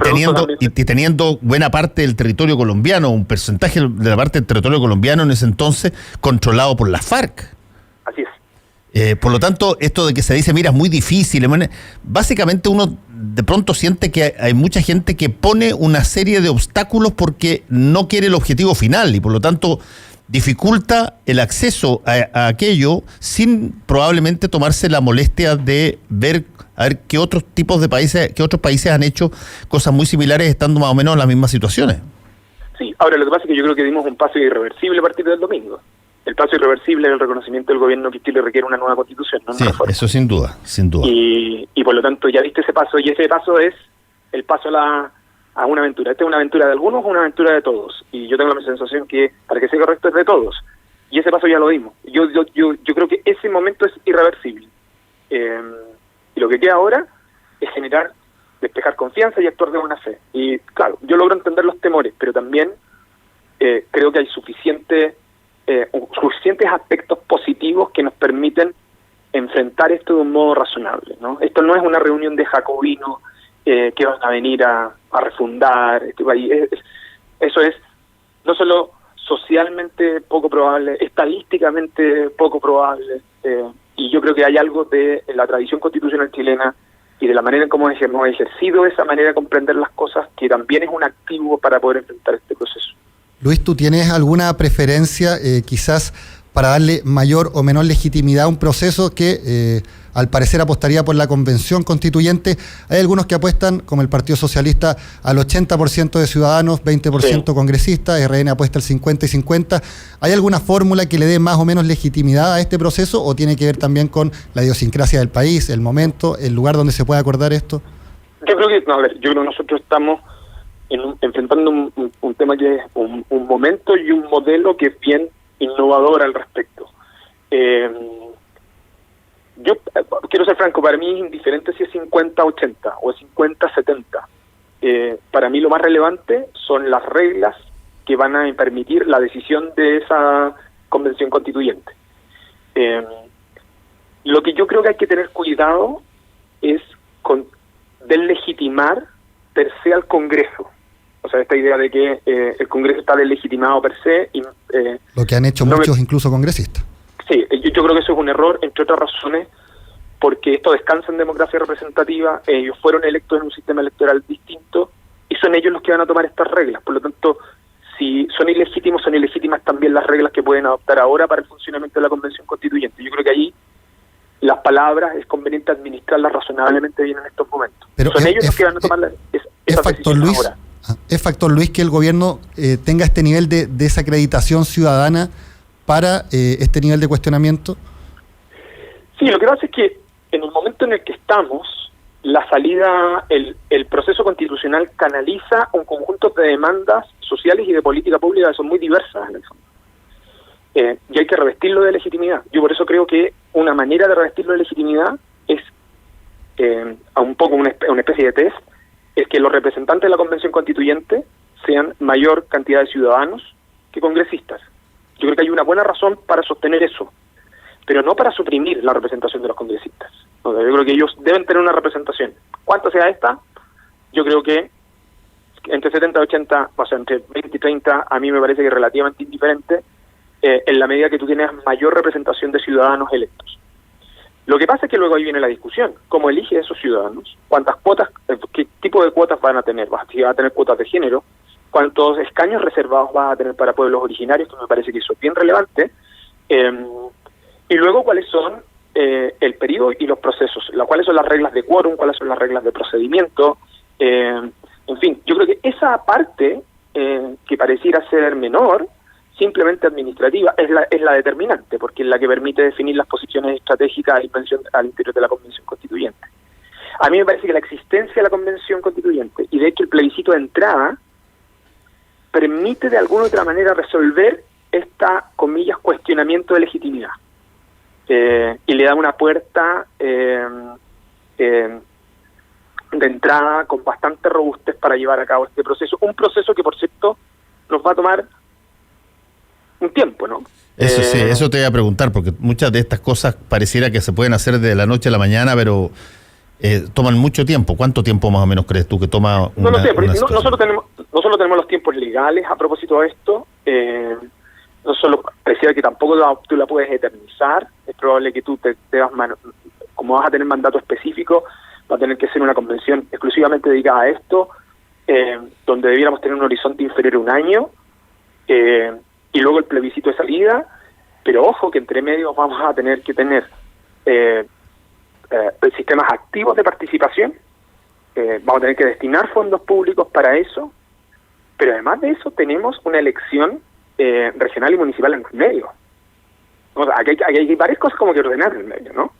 teniendo buena parte del territorio colombiano, un porcentaje de la parte del territorio colombiano en ese entonces controlado por las FARC. Así es. Por lo tanto, esto de que se dice, mira, es muy difícil, básicamente uno de pronto siente que hay mucha gente que pone una serie de obstáculos porque no quiere el objetivo final y por lo tanto dificulta el acceso a aquello sin probablemente tomarse la molestia de ver a ver qué otros tipos de países, qué otros países han hecho cosas muy similares estando más o menos en las mismas situaciones. Sí, ahora lo que pasa es que yo creo que dimos un paso irreversible a partir del domingo. El paso irreversible es el reconocimiento del gobierno que Chile requiere una nueva constitución, no una Sí, reforma. eso sin duda, sin duda. Y por lo tanto ya diste ese paso, y ese paso es el paso a una aventura. Esta es una aventura de algunos o una aventura de todos. Y yo tengo la sensación que, para que sea correcto, es de todos. Y ese paso ya lo dimos. Yo creo que ese momento es irreversible. Y lo que queda ahora es despejar confianza y actuar de buena fe. Y claro, yo logro entender los temores, pero también creo que hay suficientes aspectos positivos que nos permiten enfrentar esto de un modo razonable, ¿no? Esto no es una reunión de jacobinos que van a venir a refundar este país. Eso es no solo socialmente poco probable, estadísticamente poco probable, y yo creo que hay algo de la tradición constitucional chilena y de la manera en cómo hemos ejercido esa manera de comprender las cosas, que también es un activo para poder enfrentar este proceso. Luis, ¿tú tienes alguna preferencia quizás para darle mayor o menor legitimidad a un proceso que al parecer apostaría por la convención constituyente? Hay algunos que apuestan, como el Partido Socialista, al 80% de ciudadanos, 20% congresistas, RN apuesta al 50 y 50. ¿Hay alguna fórmula que le dé más o menos legitimidad a este proceso, o tiene que ver también con la idiosincrasia del país, el momento, el lugar donde se puede acordar esto? Yo creo que nosotros estamos enfrentando un tema que es un momento y un modelo que es bien innovador al respecto. Yo quiero ser franco, para mí es indiferente si es 50-80 o es 50-70. Para mí lo más relevante son las reglas que van a permitir la decisión de esa convención constituyente. Lo que yo creo que hay que tener cuidado es con deslegitimar per se al Congreso. O sea, esta idea de que el Congreso está deslegitimado per se. Lo que han hecho muchos, incluso congresistas. Sí, yo creo que eso es un error, entre otras razones, porque esto descansa en democracia representativa. Ellos fueron electos en un sistema electoral distinto y son ellos los que van a tomar estas reglas. Por lo tanto, si son ilegítimos, son ilegítimas también las reglas que pueden adoptar ahora para el funcionamiento de la Convención Constituyente. Yo creo que allí las palabras es conveniente administrarlas razonablemente bien en estos momentos. Pero son ellos los que van a tomar esas decisiones ahora. ¿Es factor, Luis, que el gobierno tenga este nivel de desacreditación ciudadana para este nivel de cuestionamiento? Sí, lo que pasa es que en el momento en el que estamos, la salida, el proceso constitucional canaliza un conjunto de demandas sociales y de política pública que son muy diversas en el fondo. Y hay que revestirlo de legitimidad. Yo por eso creo que una manera de revestirlo de legitimidad es a un poco una especie de test, es que los representantes de la Convención Constituyente sean mayor cantidad de ciudadanos que congresistas. Yo creo que hay una buena razón para sostener eso, pero no para suprimir la representación de los congresistas. O sea, yo creo que ellos deben tener una representación. ¿Cuánto sea esta? Yo creo que entre 70 y 80, o sea, entre 20 y 30, a mí me parece que es relativamente indiferente, en la medida que tú tienes mayor representación de ciudadanos electos. Lo que pasa es que luego ahí viene la discusión. ¿Cómo elige a esos ciudadanos? ¿Cuántas cuotas, qué tipo de cuotas van a tener? Si van a tener cuotas de género, ¿cuántos escaños reservados van a tener para pueblos originarios? Que me parece que eso es bien relevante. Y luego, ¿cuáles son el periodo y los procesos? ¿Cuáles son las reglas de quórum? ¿Cuáles son las reglas de procedimiento? En fin, yo creo que esa parte, que pareciera ser menor, simplemente administrativa, es la determinante, porque es la que permite definir las posiciones estratégicas al interior de la Convención Constituyente. A mí me parece que la existencia de la Convención Constituyente, y de hecho el plebiscito de entrada, permite de alguna u otra manera resolver comillas, cuestionamiento de legitimidad. Y le da una puerta de entrada con bastante robustez para llevar a cabo este proceso. Un proceso que, por cierto, nos va a tomar un tiempo, ¿no? Eso sí, eso te voy a preguntar, porque muchas de estas cosas pareciera que se pueden hacer de la noche a la mañana, pero toman mucho tiempo. ¿Cuánto tiempo más o menos crees tú que toma una nosotros tenemos los tiempos legales a propósito de esto. No solo pareciera que tampoco tú la puedes eternizar. Es probable que tú como vas a tener mandato específico, va a tener que ser una convención exclusivamente dedicada a esto, donde debiéramos tener un horizonte inferior a un año, y luego el plebiscito de salida, pero ojo que entre medios vamos a tener que tener sistemas activos de participación, vamos a tener que destinar fondos públicos para eso, Pero además de eso tenemos una elección regional y municipal en el medio. O sea, aquí hay varias cosas como que ordenar en el medio, ¿no?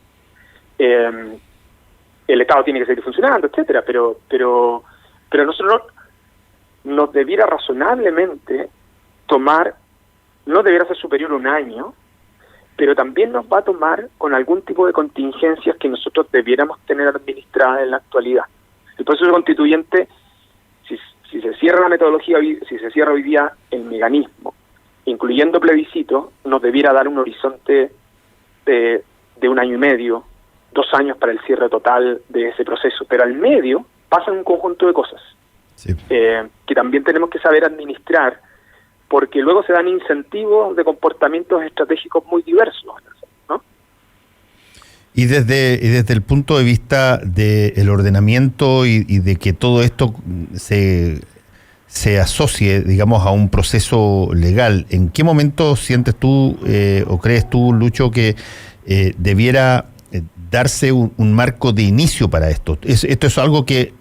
El Estado tiene que seguir funcionando, etcétera, pero nosotros nos debiera razonablemente tomar, no debiera ser superior a un año, pero también nos va a tomar con algún tipo de contingencias que nosotros debiéramos tener administradas en la actualidad. El proceso constituyente, si se cierra la metodología, si se cierra hoy día el mecanismo, incluyendo plebiscito, nos debiera dar un horizonte de 1 año y medio, 2 años para el cierre total de ese proceso, pero al medio pasan un conjunto de cosas que también tenemos que saber administrar, porque luego se dan incentivos de comportamientos estratégicos muy diversos, ¿no? Y desde el punto de vista del ordenamiento y de que todo esto se asocie, digamos, a un proceso legal, ¿en qué momento sientes tú o crees tú, Lucho, que debiera darse un marco de inicio para esto? Esto es algo que,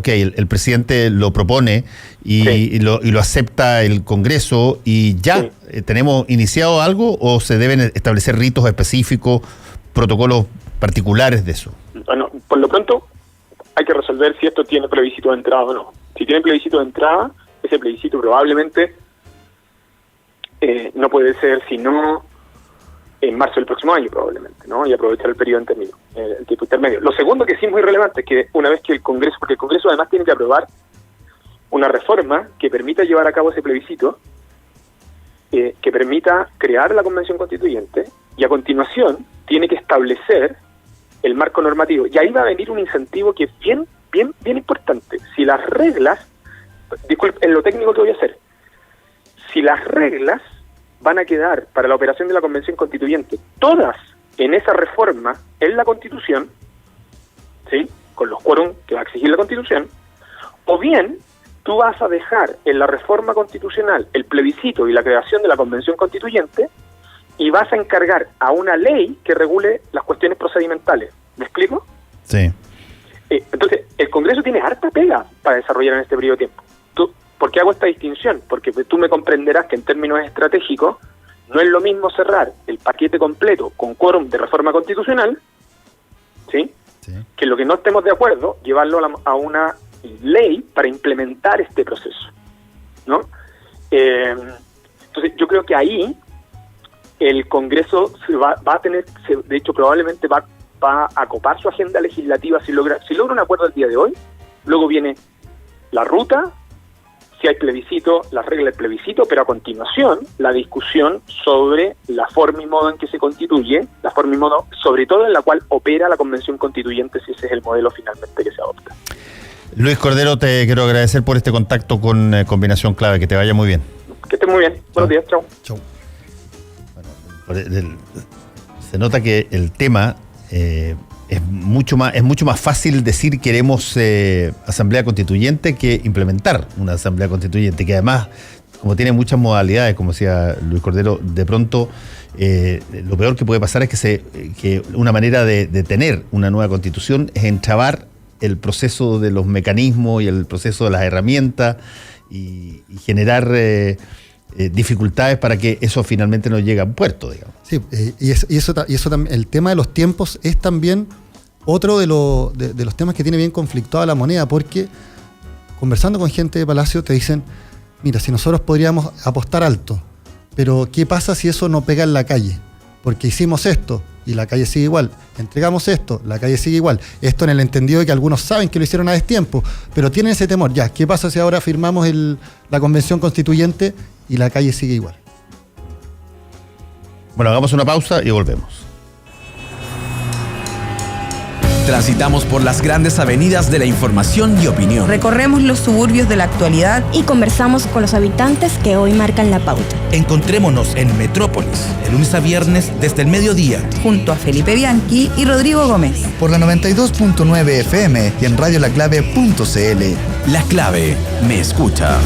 el presidente lo propone y lo acepta el Congreso y ya tenemos iniciado algo, o se deben establecer ritos específicos, protocolos particulares de eso. Bueno, por lo pronto hay que resolver si esto tiene plebiscito de entrada o no. Si tiene plebiscito de entrada, ese plebiscito probablemente no puede ser sino en marzo del próximo año probablemente, ¿no? Y aprovechar el periodo intermedio, el tiempo intermedio. Lo segundo que sí es muy relevante es que una vez que el Congreso, porque el Congreso además tiene que aprobar una reforma que permita llevar a cabo ese plebiscito, que permita crear la Convención Constituyente, y a continuación tiene que establecer el marco normativo. Y ahí va a venir un incentivo que es bien importante. Si las reglas, disculpe, en lo técnico que voy a hacer, si las reglas van a quedar para la operación de la Convención Constituyente, todas en esa reforma en la Constitución, ¿sí?, con los quórum que va a exigir la Constitución, o bien tú vas a dejar en la reforma constitucional el plebiscito y la creación de la Convención Constituyente y vas a encargar a una ley que regule las cuestiones procedimentales. ¿Me explico? Sí. Entonces, el Congreso tiene harta pega para desarrollar en este periodo de tiempo. ¿Por qué hago esta distinción? Porque tú me comprenderás que en términos estratégicos no es lo mismo cerrar el paquete completo con quórum de reforma constitucional, ¿sí?, que lo que no estemos de acuerdo, llevarlo a una ley para implementar este proceso, ¿no? Entonces, yo creo que ahí el Congreso va a tener, de hecho probablemente va a acopar su agenda legislativa si logra un acuerdo el día de hoy. Luego viene la ruta, si hay plebiscito, las reglas del plebiscito, pero a continuación la discusión sobre la forma y modo en que se constituye, la forma y modo sobre todo en la cual opera la Convención Constituyente, si ese es el modelo finalmente que se adopta. Luis Cordero, te quiero agradecer por este contacto con Combinación Clave, que te vaya muy bien. Que estés muy bien, buenos días, chao. Bueno, se nota que el tema es mucho más fácil decir queremos asamblea constituyente que implementar una asamblea constituyente, que además, como tiene muchas modalidades, como decía Luis Cordero, de pronto lo peor que puede pasar es que una manera de tener una nueva constitución es entrabar el proceso de los mecanismos y el proceso de las herramientas y generar dificultades para que eso finalmente no llegue a puerto, digamos. Sí, y eso también, el tema de los tiempos es también otro de los temas que tiene bien conflictuada la moneda, porque conversando con gente de Palacio te dicen, mira, si nosotros podríamos apostar alto, pero ¿qué pasa si eso no pega en la calle? Porque hicimos esto y la calle sigue igual, entregamos esto, la calle sigue igual. Esto en el entendido de que algunos saben que lo hicieron a destiempo, pero tienen ese temor. Ya, ¿qué pasa si ahora firmamos la Convención Constituyente y la calle sigue igual? Bueno, hagamos una pausa y volvemos. Transitamos por las grandes avenidas de la información y opinión. Recorremos los suburbios de la actualidad y conversamos con los habitantes que hoy marcan la pauta. Encontrémonos en Metrópolis, de lunes a viernes desde el mediodía. Junto a Felipe Bianchi y Rodrigo Gómez. Por la 92.9 FM y en radiolaclave.cl. La Clave, me escucha.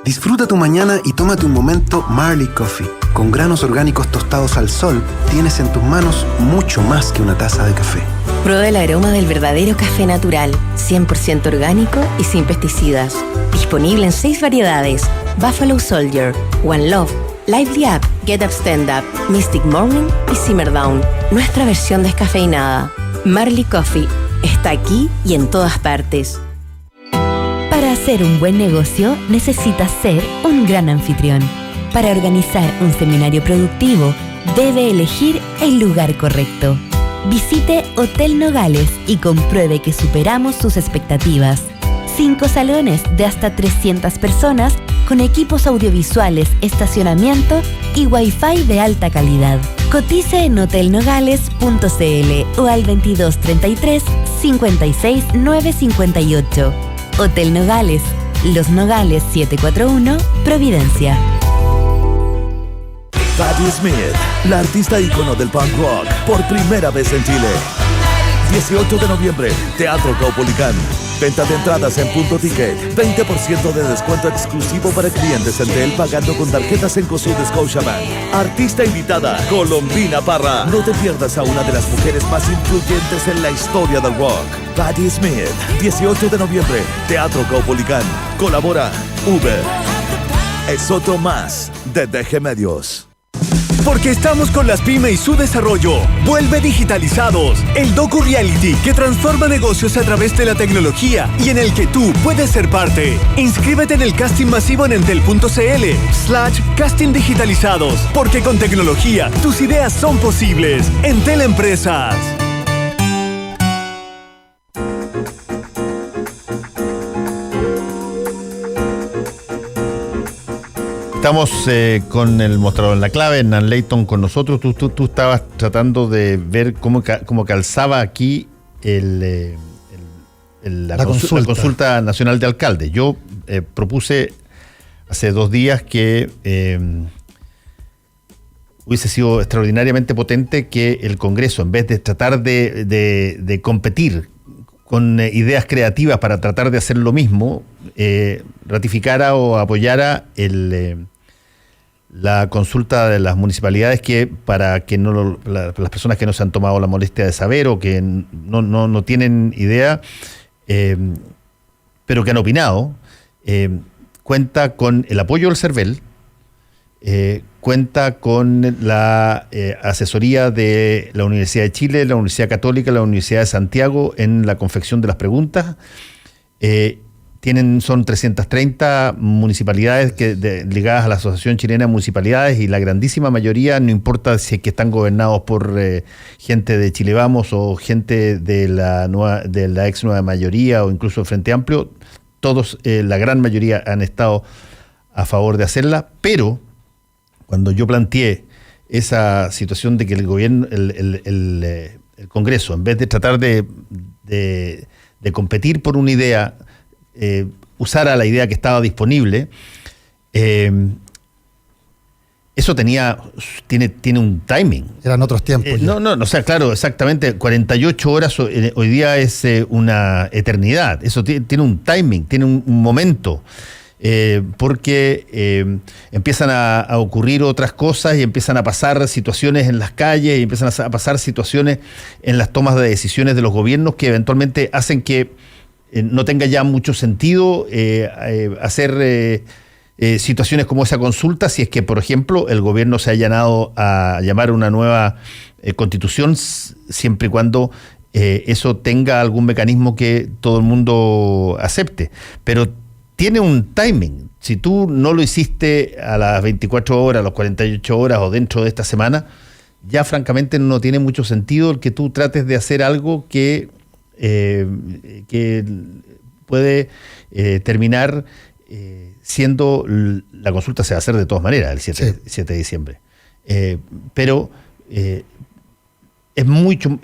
Disfruta tu mañana y tómate un momento Marley Coffee. Con granos orgánicos tostados al sol, tienes en tus manos mucho más que una taza de café. Prueba el aroma del verdadero café natural, 100% orgánico y sin pesticidas. Disponible en 6 variedades: Buffalo Soldier, One Love, Lively Up, Get Up Stand Up, Mystic Morning y Simmer Down. Nuestra versión descafeinada. Marley Coffee está aquí y en todas partes. Para hacer un buen negocio, necesitas ser un gran anfitrión. Para organizar un seminario productivo, debe elegir el lugar correcto. Visite Hotel Nogales y compruebe que superamos sus expectativas. 5 salones de hasta 300 personas con equipos audiovisuales, estacionamiento y Wi-Fi de alta calidad. Cotice en hotelnogales.cl o al 2233 56 958. Hotel Nogales, Los Nogales 741, Providencia. Patti Smith, la artista ícono del punk rock, por primera vez en Chile. 18 de noviembre, Teatro Caupolicán. Venta de entradas en Punto Ticket. 20% de descuento exclusivo para clientes Entel pagando con tarjetas en Encosud Scotiabank. Artista invitada, Colombina Parra. No te pierdas a una de las mujeres más influyentes en la historia del rock. Patti Smith, 18 de noviembre, Teatro Caupolicán. Colabora Uber. Es otro más de DG Medios. Porque estamos con las pymes y su desarrollo. Vuelve Digitalizados, el docu-reality que transforma negocios a través de la tecnología y en el que tú puedes ser parte. Inscríbete en el casting masivo en entel.cl/casting digitalizados. Porque con tecnología, tus ideas son posibles. Entel Empresas. Estamos con el mostrador en la clave, Hernán Leyton con nosotros. Tú estabas tratando de ver cómo calzaba aquí la consulta nacional de alcaldes. Yo propuse hace 2 días que hubiese sido extraordinariamente potente que el Congreso, en vez de tratar de competir con ideas creativas para tratar de hacer lo mismo, ratificara o apoyara la consulta de las municipalidades, que para que las personas que no se han tomado la molestia de saber o que no tienen idea, pero que han opinado, cuenta con el apoyo del CERVEL, cuenta con la asesoría de la Universidad de Chile, la Universidad Católica, la Universidad de Santiago en la confección de las preguntas. Son 330 municipalidades ligadas a la Asociación Chilena de Municipalidades, y la grandísima mayoría, no importa si es que están gobernados por gente de Chile Vamos o gente de la ex Nueva Mayoría o incluso el Frente Amplio, todos, la gran mayoría han estado a favor de hacerla. Pero cuando yo planteé esa situación de que el gobierno, el Congreso, en vez de tratar de competir por una idea, usara la idea que estaba disponible, eso tiene un timing. Eran otros tiempos. O sea, claro, exactamente, 48 horas hoy día es una eternidad. Eso tiene un timing, tiene un momento. Porque empiezan a ocurrir otras cosas y empiezan a pasar situaciones en las calles y empiezan a pasar situaciones en las tomas de decisiones de los gobiernos que eventualmente hacen que no tenga ya mucho sentido hacer situaciones como esa consulta, si es que, por ejemplo, el gobierno se ha allanado a llamar una nueva constitución, siempre y cuando eso tenga algún mecanismo que todo el mundo acepte. Pero tiene un timing. Si tú no lo hiciste a las 24 horas, a las 48 horas o dentro de esta semana, ya francamente no tiene mucho sentido el que tú trates de hacer algo que puede terminar siendo, la consulta se va a hacer de todas maneras el 7 de diciembre. Pero es mucho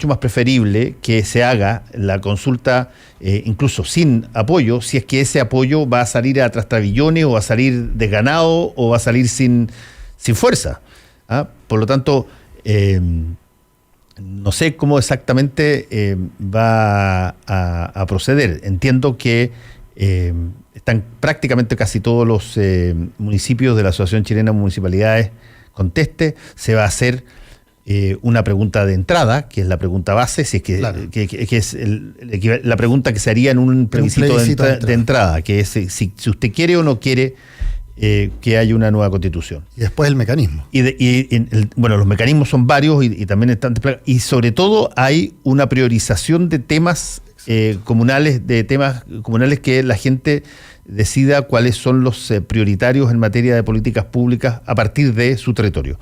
más preferible que se haga la consulta incluso sin apoyo, si es que ese apoyo va a salir a trastrabillones o va a salir desganado o va a salir sin fuerza. Por lo tanto, no sé cómo exactamente va a proceder. Entiendo que están prácticamente casi todos los municipios de la Asociación Chilena de Municipalidades conteste. Se va a hacer una pregunta de entrada, que es la pregunta base, si es que, claro, que es la pregunta que se haría en un plebiscito de entrada, que es si usted quiere o no quiere que haya una nueva constitución. Y después el mecanismo. Bueno, los mecanismos son varios y también están desplegados. Y sobre todo hay una priorización de temas comunales, que la gente decida cuáles son los prioritarios en materia de políticas públicas a partir de su territorio.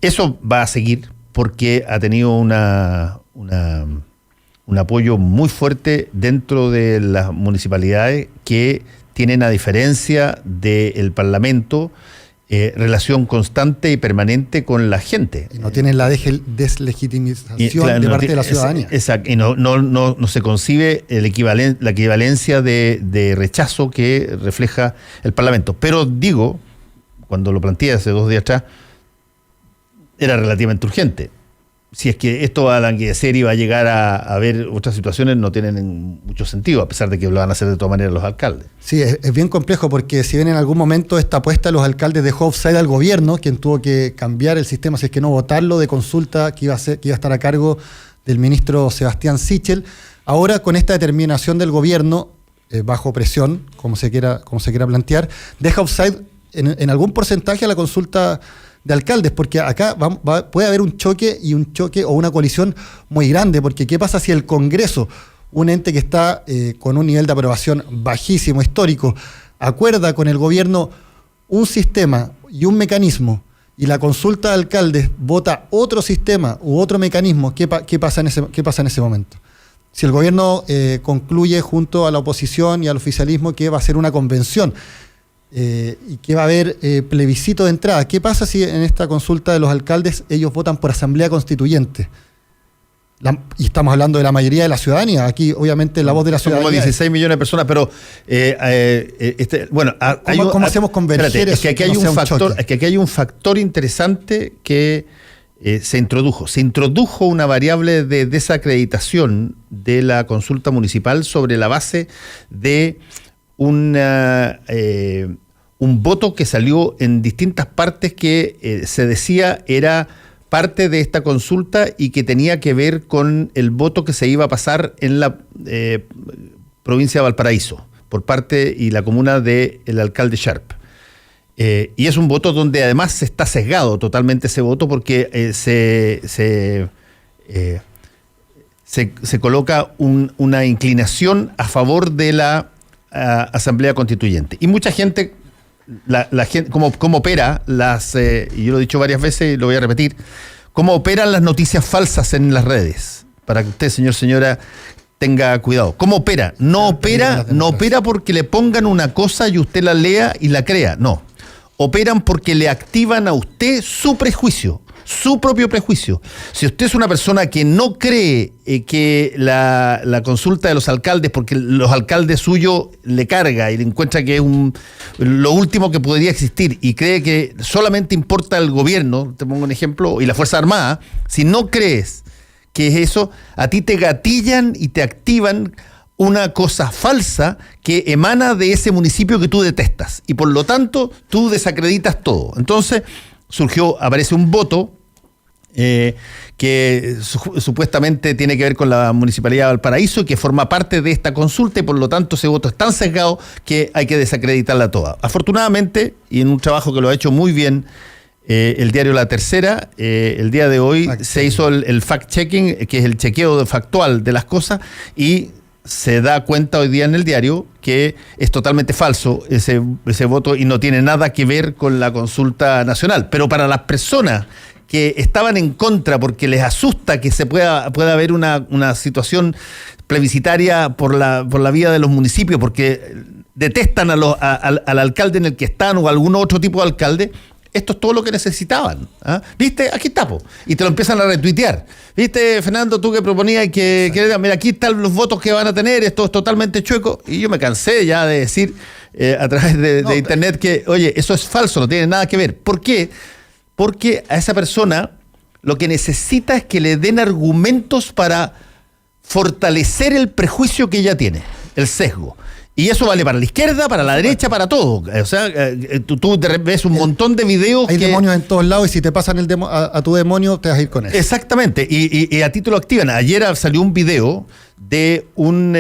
Eso va a seguir porque ha tenido un apoyo muy fuerte dentro de las municipalidades que tienen, a diferencia del Parlamento, relación constante y permanente con la gente. Y no tienen la deslegitimización de parte de la ciudadanía. Exacto, y no se concibe la equivalencia de rechazo que refleja el Parlamento. Pero digo, cuando lo planteé hace 2 días atrás, era relativamente urgente. Si es que esto va a languidecer y va a llegar a haber otras situaciones, no tienen mucho sentido, a pesar de que lo van a hacer de todas maneras los alcaldes. Sí, es bien complejo, porque si bien en algún momento esta apuesta de los alcaldes dejó offside al gobierno, quien tuvo que cambiar el sistema, si es que no votarlo, de consulta que iba a estar a cargo del ministro Sebastián Sichel, ahora con esta determinación del gobierno, bajo presión, como se quiera plantear, deja offside en algún porcentaje a la consulta de alcaldes, porque acá puede haber un choque o una colisión muy grande, porque ¿qué pasa si el Congreso, un ente que está con un nivel de aprobación bajísimo, histórico, acuerda con el gobierno un sistema y un mecanismo, y la consulta de alcaldes vota otro sistema u otro mecanismo? ¿Qué pasa en ese momento? Si el gobierno concluye junto a la oposición y al oficialismo que va a ser una convención, y que va a haber plebiscito de entrada, ¿qué pasa si en esta consulta de los alcaldes ellos votan por asamblea constituyente? Y estamos hablando de la mayoría de la ciudadanía. Aquí, obviamente, la voz de la ciudadanía. Como 16 millones de personas, pero ¿Cómo hacemos converger eso? Es que aquí hay un factor interesante que se introdujo. Se introdujo una variable de desacreditación de la consulta municipal sobre la base de un voto que salió en distintas partes que se decía era parte de esta consulta y que tenía que ver con el voto que se iba a pasar en la provincia de Valparaíso por parte y la comuna del alcalde Sharp. Y es un voto donde además se está sesgado totalmente ese voto, porque se coloca una inclinación a favor de la Asamblea Constituyente. Y mucha gente, la gente, cómo opera y yo lo he dicho varias veces y lo voy a repetir, cómo operan las noticias falsas en las redes, para que usted, señora, tenga cuidado. ¿Cómo opera? No opera porque le pongan una cosa y usted la lea y la crea, no. Operan porque le activan a usted su prejuicio, su propio prejuicio. Si usted es una persona que no cree que la consulta de los alcaldes, porque los alcaldes suyos le carga y le encuentra que es lo último que podría existir, y cree que solamente importa el gobierno, te pongo un ejemplo, y la Fuerza Armada, si no crees que es eso, a ti te gatillan y te activan una cosa falsa que emana de ese municipio que tú detestas, y por lo tanto tú desacreditas todo. Entonces aparece un voto que supuestamente tiene que ver con la Municipalidad de Valparaíso y que forma parte de esta consulta, y por lo tanto ese voto es tan sesgado que hay que desacreditarla toda. Afortunadamente, y en un trabajo que lo ha hecho muy bien el diario La Tercera, el día de hoy se hizo el fact-checking, que es el chequeo factual de las cosas, y se da cuenta hoy día en el diario que es totalmente falso ese voto y no tiene nada que ver con la consulta nacional. Pero para las personas que estaban en contra porque les asusta que pueda haber una situación plebiscitaria por la vía de los municipios, porque detestan al alcalde en el que están o algún otro tipo de alcalde, esto es todo lo que necesitaban. ¿Viste? Aquí está, y te lo empiezan a retuitear. ¿Viste, Fernando, tú que proponías que mira, aquí están los votos que van a tener, esto es totalmente chueco? Y yo me cansé ya de decir a través de internet que, oye, eso es falso, no tiene nada que ver. ¿Por qué? Porque a esa persona lo que necesita es que le den argumentos para fortalecer el prejuicio que ella tiene, el sesgo. Y eso vale para la izquierda, para la derecha, para todo. O sea, tú ves un montón de videos. Hay demonios en todos lados y si te pasan a tu demonio, te vas a ir con él. Exactamente. Y a ti te lo activan. Ayer salió un video de un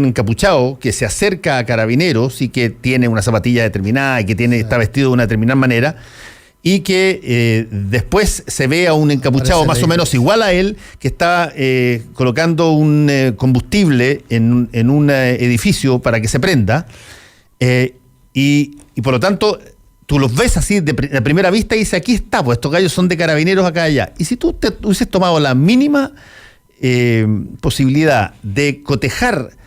encapuchado que se acerca a carabineros y que tiene una zapatilla determinada y que está vestido de una determinada manera. Y que después se ve a un encapuchado más o menos igual a él que está colocando un combustible en un edificio para que se prenda y por lo tanto tú los ves así de primera vista y dices, aquí está, pues estos gallos son de carabineros acá y allá. Y si tú te hubieses tomado la mínima posibilidad de cotejar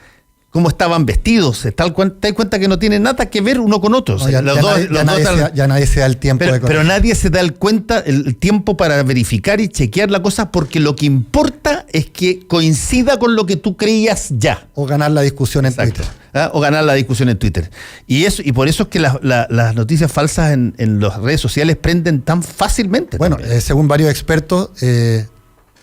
cómo estaban vestidos, te das cuenta que no tienen nada que ver uno con otro. No, ya nadie se da el tiempo. Pero nadie se da el tiempo para verificar y chequear la cosa, porque lo que importa es que coincida con lo que tú creías ya. O ganar la discusión en Twitter. O ganar la discusión en Twitter. Y por eso es que las noticias falsas en las redes sociales prenden tan fácilmente. Bueno, según varios expertos,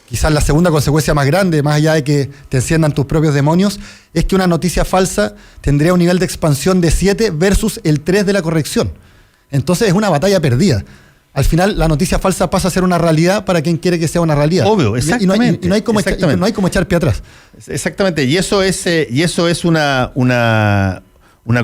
quizás la segunda consecuencia más grande, más allá de que te enciendan tus propios demonios, es que una noticia falsa tendría un nivel de expansión de 7 versus el 3 de la corrección. Entonces es una batalla perdida. Al final la noticia falsa pasa a ser una realidad para quien quiere que sea una realidad. Obvio, exactamente. Y no hay como echar pie atrás. Exactamente, y eso es una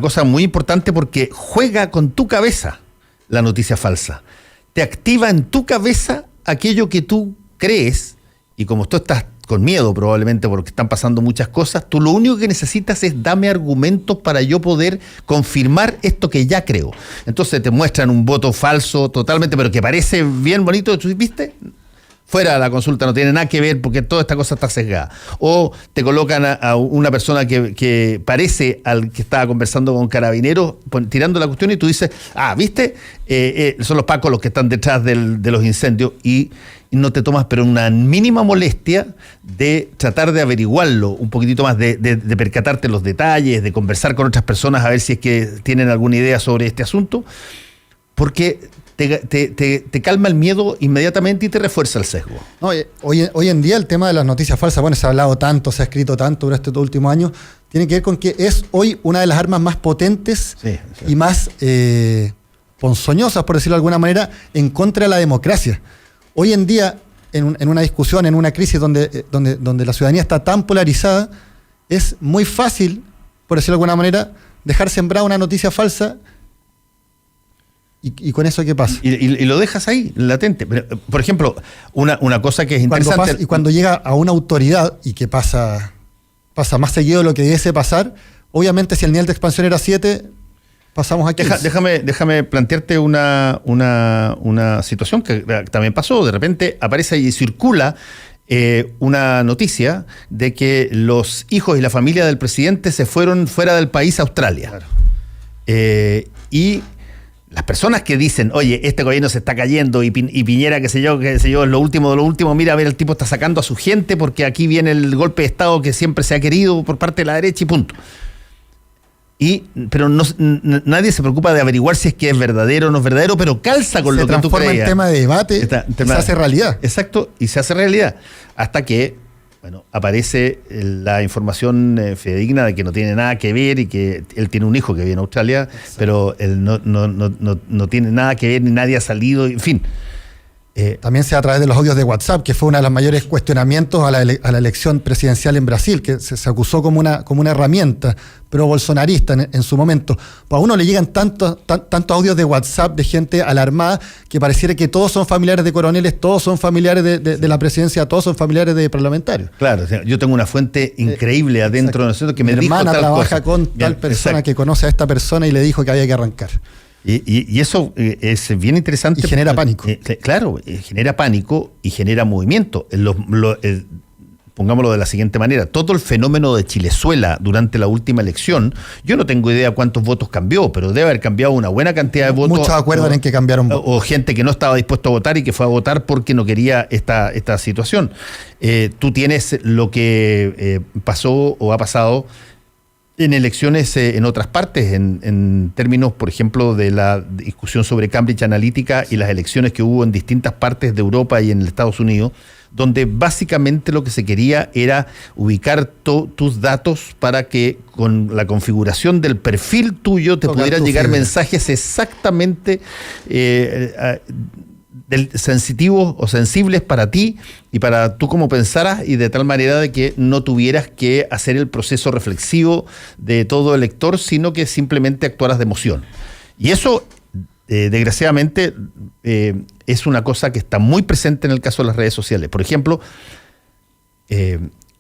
cosa muy importante, porque juega con tu cabeza la noticia falsa. Te activa en tu cabeza aquello que tú crees. Y como tú estás con miedo probablemente porque están pasando muchas cosas, tú lo único que necesitas es dame argumentos para yo poder confirmar esto que ya creo. Entonces te muestran un voto falso totalmente, pero que parece bien bonito, ¿tú viste? Fuera de la consulta, no tiene nada que ver porque toda esta cosa está sesgada. O te colocan a una persona que parece al que estaba conversando con carabineros, tirando la cuestión, y tú dices, ¿viste? Son los pacos los que están detrás de los incendios, y no te tomas pero una mínima molestia de tratar de averiguarlo un poquitito más, de percatarte los detalles, de conversar con otras personas a ver si es que tienen alguna idea sobre este asunto, porque te calma el miedo inmediatamente y te refuerza el sesgo. No, hoy en día el tema de las noticias falsas, bueno, se ha hablado tanto, se ha escrito tanto durante estos últimos años, tiene que ver con que es hoy una de las armas más potentes y más ponzoñosas, por decirlo de alguna manera, en contra de la democracia. Hoy en día, en una discusión, en una crisis donde la ciudadanía está tan polarizada, es muy fácil, por decirlo de alguna manera, dejar sembrada una noticia falsa. ¿Y con eso qué pasa? Y lo dejas ahí, latente. Por ejemplo, una cosa que es interesante... Y cuando llega a una autoridad y que pasa más seguido de lo que debiese pasar, obviamente si el nivel de expansión era 7, pasamos aquí. Déjame plantearte una situación que también pasó. De repente aparece y circula una noticia de que los hijos y la familia del presidente se fueron fuera del país a Australia. Claro. Y las personas que dicen, oye, este gobierno se está cayendo y Piñera, qué sé yo, es lo último de lo último, mira, a ver, el tipo está sacando a su gente porque aquí viene el golpe de Estado que siempre se ha querido por parte de la derecha y punto. Pero nadie se preocupa de averiguar si es que es verdadero o no es verdadero, pero calza con lo que tú creías. Se transforma en tema de debate y se hace realidad. Exacto, y se hace realidad. Hasta que aparece la información fidedigna de que no tiene nada que ver y que él tiene un hijo que vive en Australia, pero él no tiene nada que ver, ni nadie ha salido, en fin. También sea a través de los audios de WhatsApp, que fue uno de los mayores cuestionamientos a la elección presidencial en Brasil, que se acusó como una herramienta pro-bolsonarista en su momento. Pues a uno le llegan tantos audios de WhatsApp de gente alarmada que pareciera que todos son familiares de coroneles, todos son familiares de la presidencia, todos son familiares de parlamentarios. Claro, o sea, yo tengo una fuente increíble adentro de nosotros que me dijo tal cosa. Mi hermana trabaja con tal persona que conoce a esta persona y le dijo que había que arrancar. Y eso es bien interesante. Y genera pánico. Claro, genera pánico y genera movimiento. Pongámoslo de la siguiente manera. Todo el fenómeno de Chilezuela durante la última elección, yo no tengo idea cuántos votos cambió, pero debe haber cambiado una buena cantidad de votos. Muchos acuerdan en que cambiaron votos. O gente que no estaba dispuesto a votar y que fue a votar porque no quería esta situación. Tú tienes lo que pasó o ha pasado en elecciones en otras partes, en términos, por ejemplo, de la discusión sobre Cambridge Analytica y las elecciones que hubo en distintas partes de Europa y en Estados Unidos, donde básicamente lo que se quería era ubicar tus datos para que con la configuración del perfil tuyo te pudieran llegar mensajes exactamente sensitivos o sensibles para ti y para tú como pensaras, y de tal manera de que no tuvieras que hacer el proceso reflexivo de todo el lector, sino que simplemente actuaras de emoción. Y eso, desgraciadamente, es una cosa que está muy presente en el caso de las redes sociales. Por ejemplo,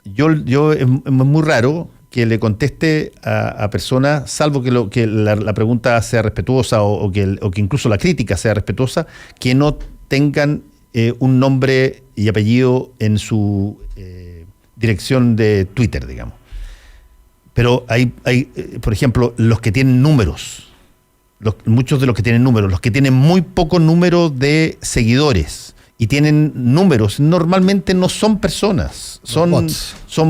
yo es muy raro que le conteste a personas, salvo que la pregunta sea respetuosa o que incluso la crítica sea respetuosa, que no tengan un nombre y apellido en su dirección de Twitter, digamos. Pero hay por ejemplo, los que tienen números, muchos de los que tienen números, los que tienen muy poco número de seguidores y tienen números, normalmente no son personas, son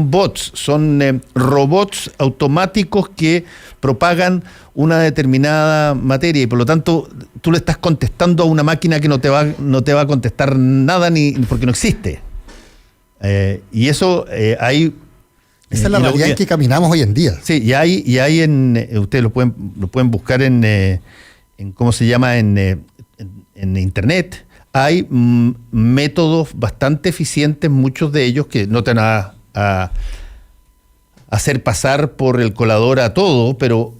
bots, son robots automáticos que propagan una determinada materia, y por lo tanto tú le estás contestando a una máquina que no te va a contestar nada porque no existe. Y eso hay... Esa es la realidad en que caminamos hoy en día. Sí, y hay ustedes lo pueden buscar en ¿cómo se llama? En internet. Hay métodos bastante eficientes, muchos de ellos que no te van a hacer pasar por el colador a todo, pero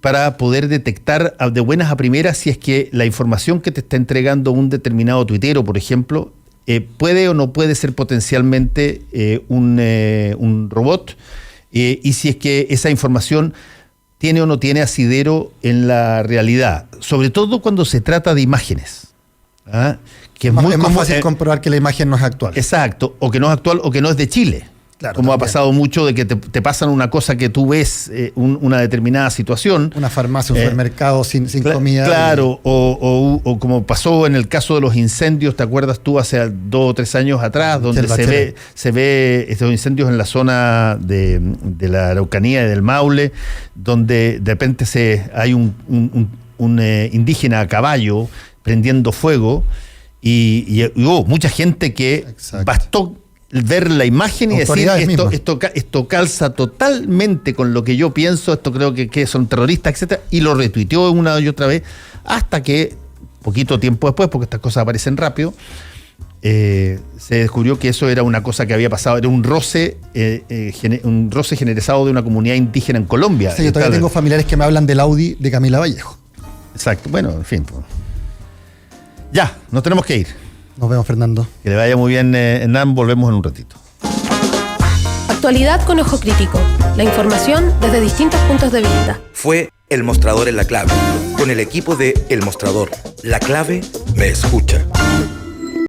para poder detectar de buenas a primeras si es que la información que te está entregando un determinado tuitero, por ejemplo, puede o no puede ser potencialmente un robot, y si es que esa información tiene o no tiene asidero en la realidad, sobre todo cuando se trata de imágenes. Que es muy más fácil comprobar que la imagen no es actual. Exacto, o que no es actual o que no es de Chile. Claro, como también ha pasado mucho de que te pasan una cosa que tú ves, una determinada situación. Una farmacia, un supermercado sin comida. Claro, o como pasó en el caso de los incendios, ¿te acuerdas tú hace 2 o 3 años atrás? Donde se ve estos incendios en la zona de la Araucanía y del Maule, donde de repente hay un indígena a caballo prendiendo fuego, y hubo mucha gente que bastó ver la imagen y decir esto calza totalmente con lo que yo pienso, esto creo que son terroristas, etcétera, y lo retuiteó una y otra vez, hasta que poquito tiempo después, porque estas cosas aparecen rápido, se descubrió que eso era una cosa que había pasado, era un roce generalizado de una comunidad indígena en Colombia. Sí, yo todavía tengo familiares que me hablan del Audi de Camila Vallejo. Exacto, bueno, en fin. Ya, nos tenemos que ir. Nos vemos, Fernando. Que le vaya muy bien, Hernán. Volvemos en un ratito. Actualidad con ojo crítico. La información desde distintos puntos de vista. Fue El Mostrador en la Clave, con el equipo de El Mostrador. La Clave me escucha.